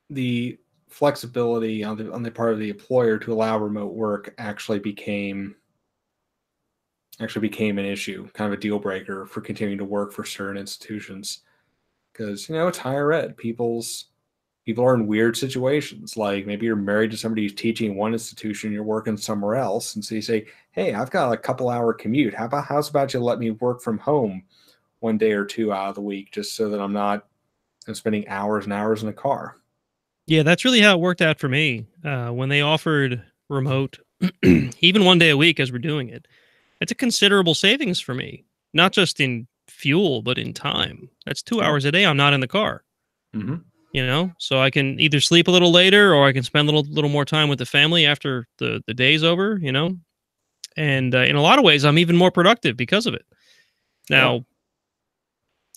the flexibility on the part of the employer to allow remote work actually became an issue, kind of a deal breaker for continuing to work for certain institutions. Because it's higher ed. People are in weird situations. Like maybe you're married to somebody who's teaching in one institution, you're working somewhere else, and so you say, "Hey, I've got a couple-hour commute. How's about you let me work from home one day or two out of the week, just so that I'm spending hours and hours in a car." Yeah, that's really how it worked out for me. When they offered remote, even one day a week as we're doing it, it's a considerable savings for me, not just in fuel, but in time. That's 2 hours a day I'm not in the car. Mm-hmm. So I can either sleep a little later or I can spend a little more time with the family after the day's over, and in a lot of ways, I'm even more productive because of it. Yeah. Now,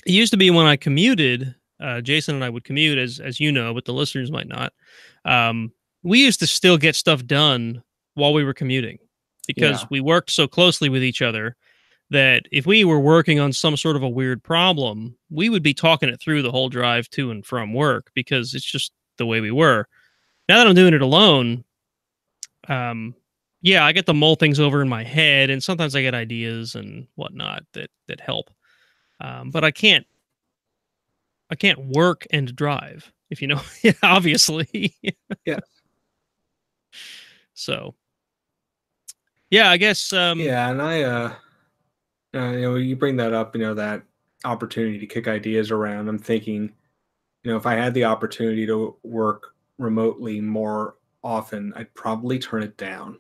it used to be when I commuted, Jason and I would commute, as you know, but the listeners might not. Um, we used to still get stuff done while we were commuting Yeah. because we worked so closely with each other that if we were working on some sort of a weird problem, we would be talking it through the whole drive to and from work because it's just the way we were. Now that I'm doing it alone, um, yeah, I get to mull things over in my head, and sometimes I get ideas and whatnot that help. But I can't work and drive, if you know, obviously. Yeah. So, yeah, I guess. Yeah. And You bring that up, that opportunity to kick ideas around. I'm thinking, if I had the opportunity to work remotely more often, I'd probably turn it down.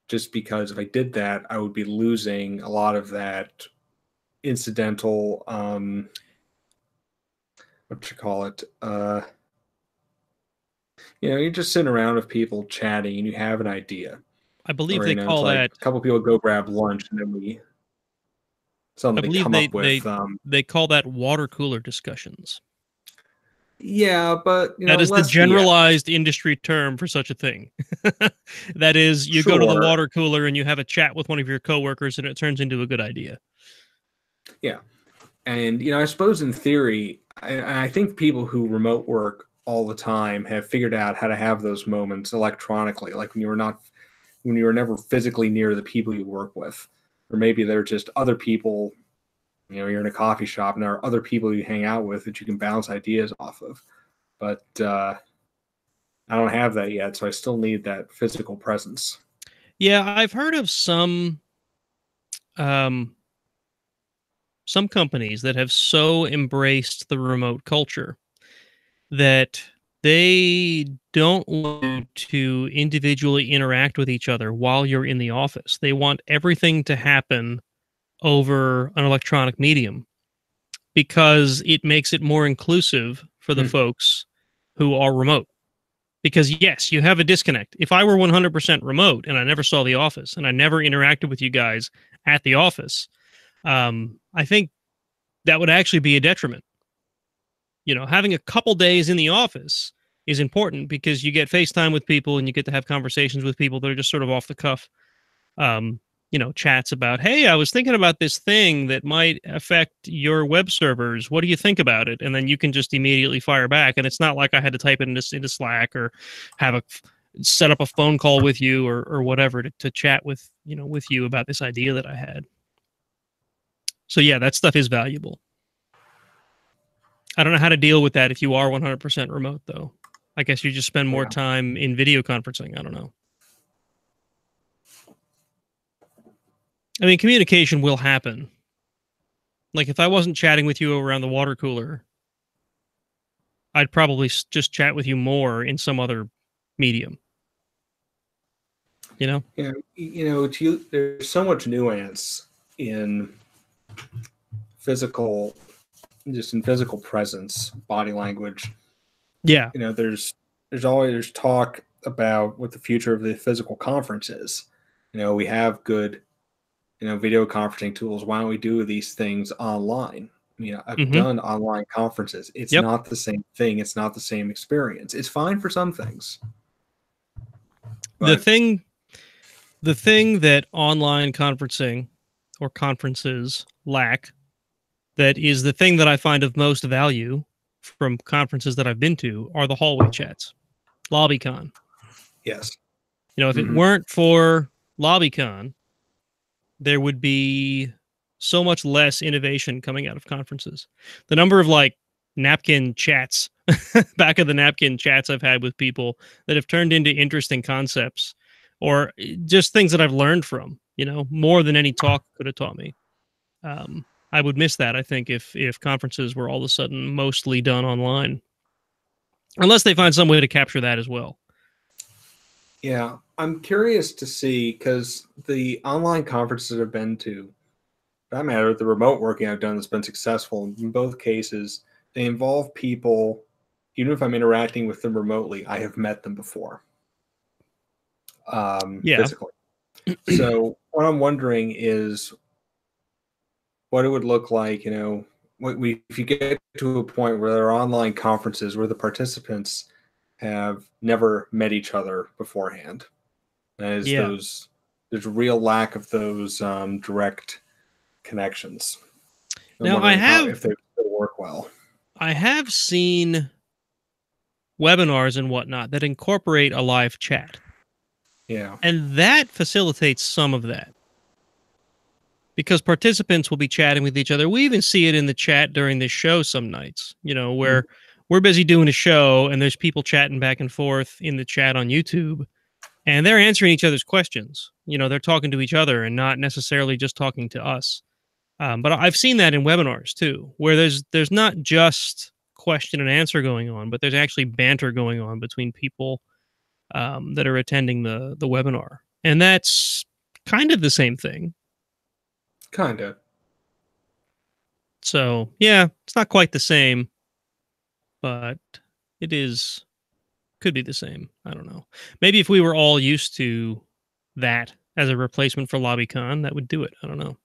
Just because if I did that, I would be losing a lot of that incidental, what you call it? You're just sitting around with people chatting and you have an idea. I believe Or, they it's call like that. a couple people go grab lunch and then we I suddenly believe come they up with, they they call that water cooler discussions. yeah, but, That is the less BS. generalized industry term for such a thing. That is, you go to the Sure. water cooler and you have a chat with one of your coworkers, and it turns into a good idea. Yeah. And, I suppose in theory, I think people who remote work all the time have figured out how to have those moments electronically, like when you were never physically near the people you work with. Or maybe they're just other people, you're in a coffee shop and there are other people you hang out with that you can bounce ideas off of. But I don't have that yet, so I still need that physical presence. Yeah, I've heard of um, some companies that have so embraced the remote culture that they don't want to individually interact with each other while you're in the office. They want everything to happen over an electronic medium because it makes it more inclusive for the Hmm. folks who are remote. Because yes, you have a disconnect. If I were 100% remote and I never saw the office and I never interacted with you guys at the office, I think that would actually be a detriment. Having a couple days in the office is important because you get FaceTime with people and you get to have conversations with people that are just sort of off the cuff. Um, chats about, hey, I was thinking about this thing that might affect your web servers. What do you think about it? And then you can just immediately fire back. And it's not like I had to type it into Slack or have a set up a phone call with you or whatever to chat with you about this idea that I had. So yeah, that stuff is valuable. I don't know how to deal with that if you are 100% remote, though. I guess you just spend more Yeah. time in video conferencing. I don't know. I mean, communication will happen. Like, if I wasn't chatting with you around the water cooler, I'd probably just chat with you more in some other medium. Yeah, there's so much nuance in physical, just in physical presence, body language. Yeah. There's always talk about what the future of the physical conference is. We have good, video conferencing tools. Why don't we do these things online? I've done online conferences. It's Yep. not the same thing. It's not the same experience. It's fine for some things. The But thing that online conferencing or conferences lack, that is the thing that I find of most value from conferences that I've been to, are the hallway chats. LobbyCon. yes. If it weren't for LobbyCon, there would be so much less innovation coming out of conferences. The number of napkin chats, back of the napkin chats I've had with people that have turned into interesting concepts or just things that I've learned from, more than any talk could have taught me. I would miss that, I think, if conferences were all of a sudden mostly done online, unless they find some way to capture that as well. Yeah, I'm curious to see, because the online conferences I've been to, for that matter, the remote working I've done that's been successful, in both cases, they involve people, even if I'm interacting with them remotely, I have met them before, Yeah. physically. So what I'm wondering is what it would look like, if you get to a point where there are online conferences where the participants have never met each other beforehand. As Yeah. there's a real lack of those direct connections. I'm Now, wondering if they still work well. I have seen webinars and whatnot that incorporate a live chat. Yeah. And that facilitates some of that because participants will be chatting with each other. We even see it in the chat during this show some nights, where we're busy doing a show and there's people chatting back and forth in the chat on YouTube. and they're answering each other's questions. They're talking to each other and not necessarily just talking to us. But I've seen that in webinars too, where there's not just question and answer going on, but there's actually banter going on between people that are attending the webinar, and that's kind of the same thing. Kind of. So yeah, it's not quite the same, but it is could be the same. I don't know. Maybe if we were all used to that as a replacement for LobbyCon, that would do it. I don't know.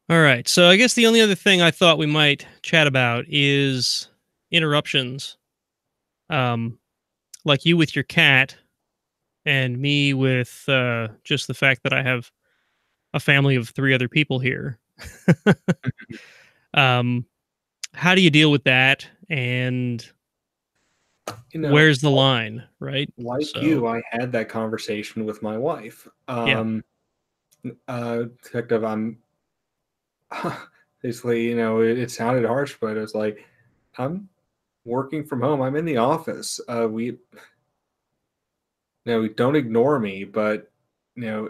All right. So I guess the only other thing I thought we might chat about is interruptions. Like you with your cat and me with just the fact that I have a family of 3 other people here. um, how do you deal with that? And where's the line, right? Like So, you, I had that conversation with my wife. yeah. Detective, I'm basically, it sounded harsh, but it was like, I'm working from home. I'm in the office. Don't ignore me, but you know,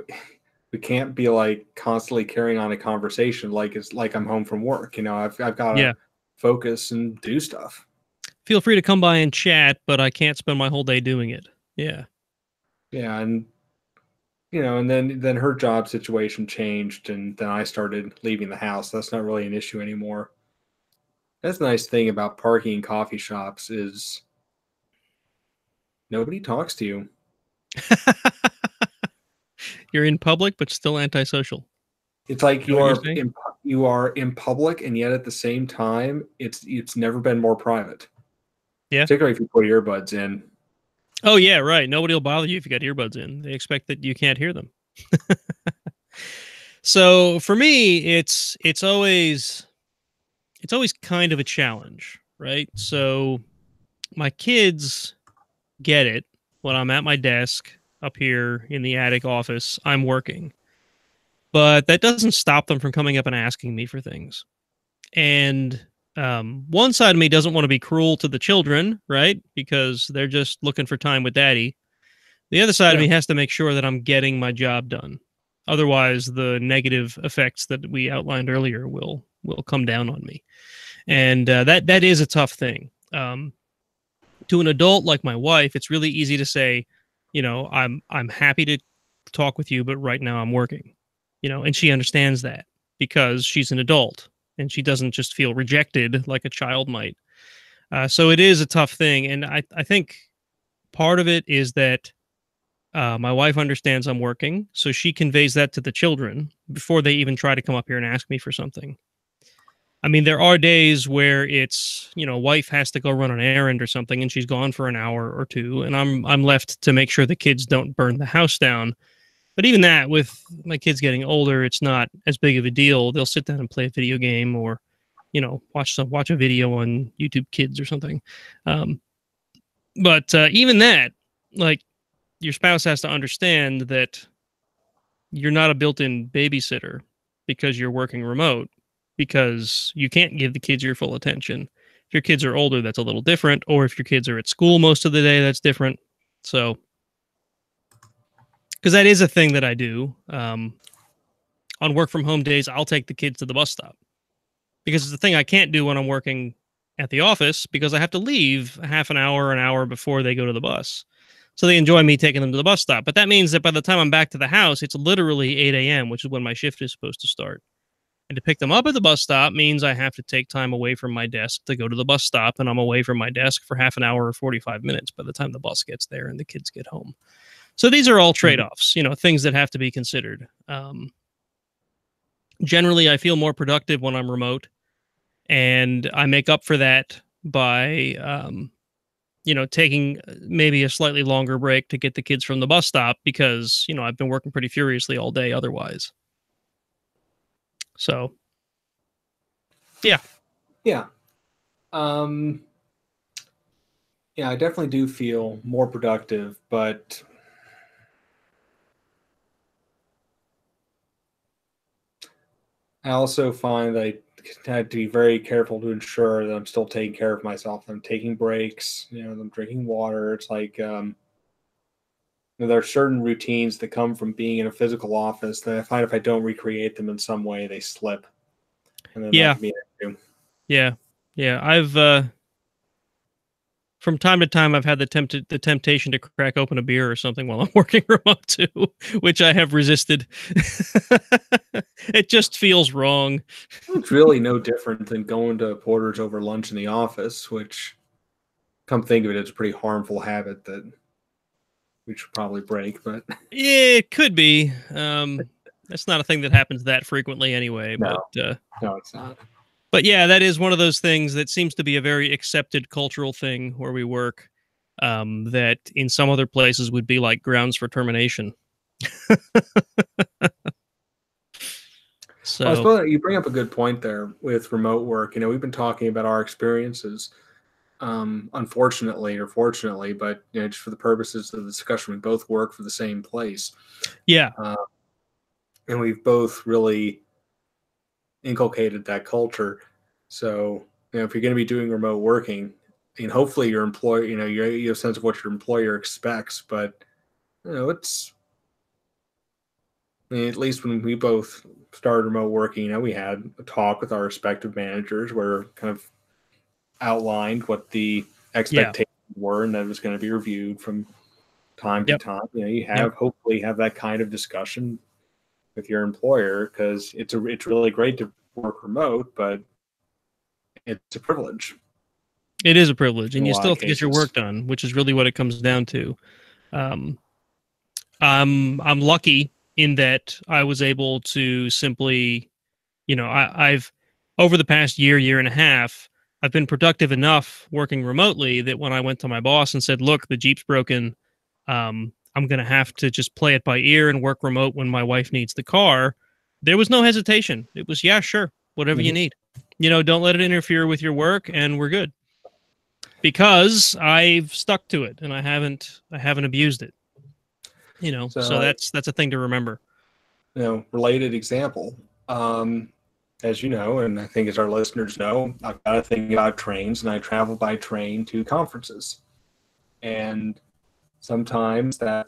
we can't be like constantly carrying on a conversation like it's like I'm home from work. I've got to Yeah. focus and do stuff. Feel free to come by and chat, but I can't spend my whole day doing it. Yeah. Yeah, and and then her job situation changed, and then I started leaving the house. That's not really an issue anymore. That's the nice thing about parking in coffee shops is nobody talks to you. You're in public, but still antisocial. It's like You know what you're saying? you are in public, and yet at the same time, it's never been more private. Yeah. Particularly if you put earbuds in. Oh yeah, right. Nobody will bother you if you got earbuds in. They expect that you can't hear them. So for me, it's always kind of a challenge, right? So my kids get it when I'm at my desk up here in the attic office, I'm working. But that doesn't stop them from coming up and asking me for things. And one side of me doesn't want to be cruel to the children, right? Because they're just looking for time with daddy. The other side of Yeah. me has to make sure that I'm getting my job done. Otherwise, the negative effects that we outlined earlier will come down on me, and that is a tough thing. To an adult like my wife, it's really easy to say, I'm happy to talk with you, but right now I'm working, and she understands that because she's an adult and she doesn't just feel rejected like a child might. So it is a tough thing, and I think part of it is that my wife understands I'm working, so she conveys that to the children before they even try to come up here and ask me for something. I mean, there are days where it's, wife has to go run an errand or something and she's gone for an hour or two and I'm left to make sure the kids don't burn the house down. But even that, with my kids getting older, it's not as big of a deal. They'll sit down and play a video game or, watch a video on YouTube Kids or something. But even that, like, your spouse has to understand that you're not a built-in babysitter because you're working remote, because you can't give the kids your full attention. If your kids are older, that's a little different, or if your kids are at school most of the day, that's different. So, because that is a thing that I do. On work from home days, I'll take the kids to the bus stop because it's the thing I can't do when I'm working at the office because I have to leave half an hour before they go to the bus. So they enjoy me taking them to the bus stop. But that means that by the time I'm back to the house, it's literally 8 a.m., which is when my shift is supposed to start. And to pick them up at the bus stop means I have to take time away from my desk to go to the bus stop, and I'm away from my desk for half an hour or 45 minutes by the time the bus gets there and the kids get home. So these are all trade-offs, things that have to be considered. Generally, I feel more productive when I'm remote, and I make up for that by taking maybe a slightly longer break to get the kids from the bus stop because, I've been working pretty furiously all day otherwise. So, yeah. Yeah. Yeah, I definitely do feel more productive, but I also find that I had to be very careful to ensure that I'm still taking care of myself. I'm taking breaks, I'm drinking water. It's like there are certain routines that come from being in a physical office that I find if I don't recreate them in some way, they slip, and then that Yeah, can be an issue. yeah. I've from time to time I've had the temptation to crack open a beer or something while I'm working remote too, which I have resisted. It just feels wrong. It's really no different than going to Porter's over lunch in the office, which, come think of it, it's a pretty harmful habit that we should probably break. But Yeah, it could be. That's not a thing that happens that frequently anyway. no, But it's not. but yeah, that is one of those things that seems to be a very accepted cultural thing where we work. That in some other places would be like grounds for termination. Well, I So suppose you bring up a good point there with remote work. We've been talking about our experiences, unfortunately or fortunately, but just for the purposes of the discussion, we both work for the same place, yeah, and we've both really inculcated that culture. So, if you're going to be doing remote working, and hopefully your employer, you have a sense of what your employer expects, but it's at least when we both started remote working, we had a talk with our respective managers where kind of outlined what the yeah, expectations were and that it was going to be reviewed from time to yep, time. You yep. hopefully have that kind of discussion with your employer, because it's really great to work remote, but it's a privilege It is a privilege, in and a you lot still of have to get your cases. work done, which is really what it comes down to. Um, I'm lucky in that I was able to simply, I've over the past year and a half, I've been productive enough working remotely that when I went to my boss and said, "Look, the Jeep's broken. I'm going to have to just play it by ear and work remote when my wife needs the car." There was no hesitation. It was, yeah, sure, whatever you Mhm. need. Don't let it interfere with your work, and we're good. Because I've stuck to it and I haven't abused it. So So, that's a thing to remember. related example. As you know, and I think as our listeners know, I've got a thing about trains, and I travel by train to conferences. And sometimes that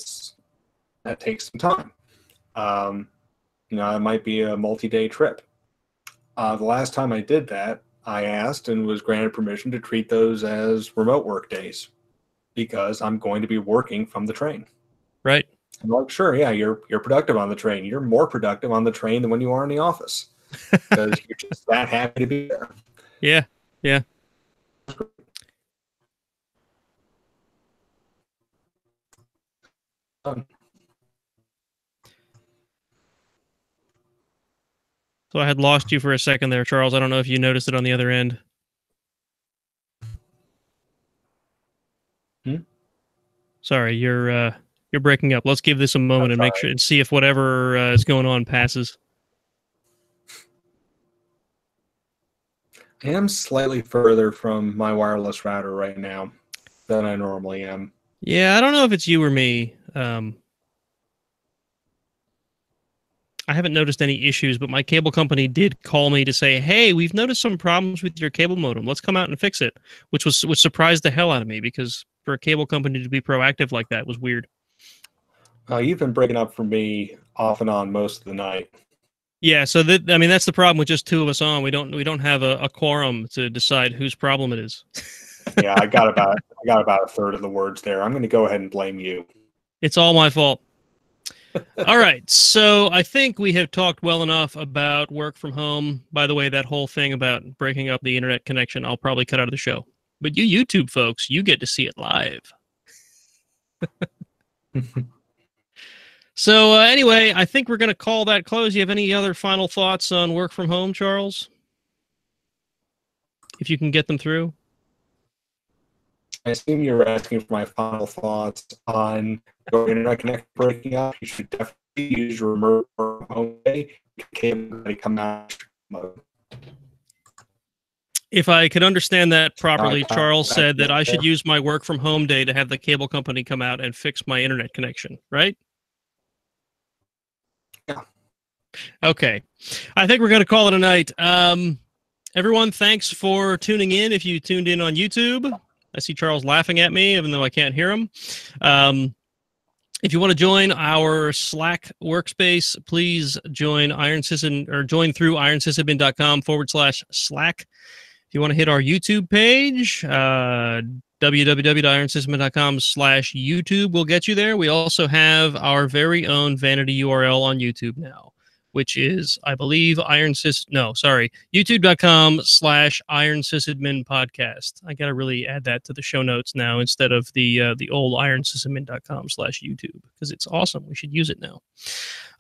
takes some time. Um, it might be a multi-day trip. The last time I did that, I asked and was granted permission to treat those as remote work days because I'm going to be working from the train. Right. I'm like, sure, yeah, you're productive on the train. You're more productive on the train than when you are in the office because you're just that happy to be there. Yeah. Yeah. Um, So I had lost you for a second there, Charles. I don't know if you noticed it on the other end. hmm? Sorry, you're breaking up. Let's give this a moment That's and all make right. sure and see if whatever is going on passes. I am slightly further from my wireless router right now than I normally am. Yeah, I don't know if it's you or me. I haven't noticed any issues, but my cable company did call me to say, "Hey, we've noticed some problems with your cable modem. Let's come out and fix it," which surprised the hell out of me because for a cable company to be proactive like that was weird. You've been breaking up for me off and on most of the night. Yeah, so that's the problem with just two of us on. We don't have a quorum to decide whose problem it is. Yeah, I got about a third of the words there. I'm going to go ahead and blame you. It's all my fault. All right, so I think we have talked well enough about work from home. By the way, that whole thing about breaking up the internet connection, I'll probably cut out of the show. But you YouTube folks, you get to see it live. So anyway, I think we're going to call that close. You have any other final thoughts on work from home, Charles? If you can get them through. I assume you're asking for my final thoughts on your internet connection breaking up. You should definitely use your remote work from home day. Cable to come out mode. If I could understand that I properly, got Charles back said that I there. should use my work from home day to have the cable company come out and fix my internet connection, right? Yeah. Okay. I think we're going to call it a night. Everyone, thanks for tuning in. If you tuned in on YouTube, I see Charles laughing at me, even though I can't hear him. If you want to join our Slack workspace, please join join through ironsysadmin.com/Slack. If you want to hit our YouTube page, www.ironsysadmin.com/YouTube will get you there. We also have our very own vanity URL on YouTube now, which is, I believe, youtube.com/ironsysadmin podcast. I got to really add that to the show notes now instead of the old ironsysadmin.com/YouTube, because it's awesome. We should use it now.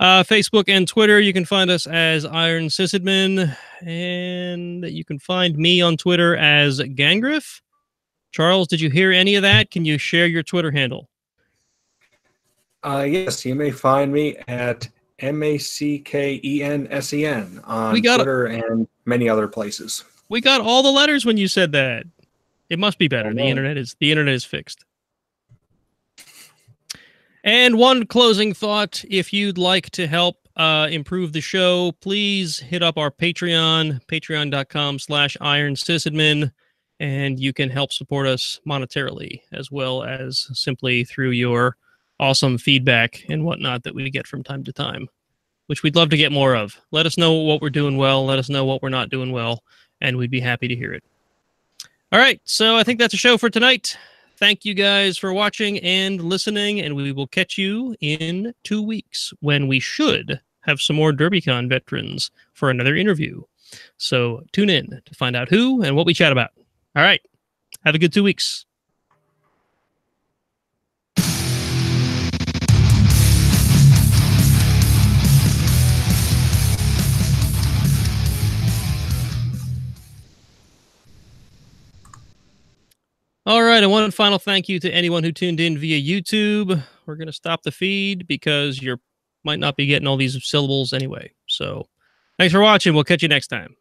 Facebook and Twitter, you can find us as Iron Sysadmin, and you can find me on Twitter as Gangriff. Charles, did you hear any of that? Can you share your Twitter handle? Yes, you may find me at MACKENSEN on Twitter and many other places. We got all the letters when you said that. It must be better. The internet is fixed. And one closing thought: if you'd like to help improve the show, please hit up our Patreon, patreon.com/ironsysadmin, and you can help support us monetarily as well as simply through your awesome feedback and whatnot that we get from time to time, which we'd love to get more of. Let us know what we're doing well. Let us know what we're not doing well, and we'd be happy to hear it. All right, so I think that's a show for tonight. Thank you guys for watching and listening, and we will catch you in 2 weeks when we should have some more DerbyCon veterans for another interview. So tune in to find out who and what we chat about. All right, have a good 2 weeks. All right, and one final thank you to anyone who tuned in via YouTube. We're going to stop the feed because you might not be getting all these syllables anyway. So thanks for watching. We'll catch you next time.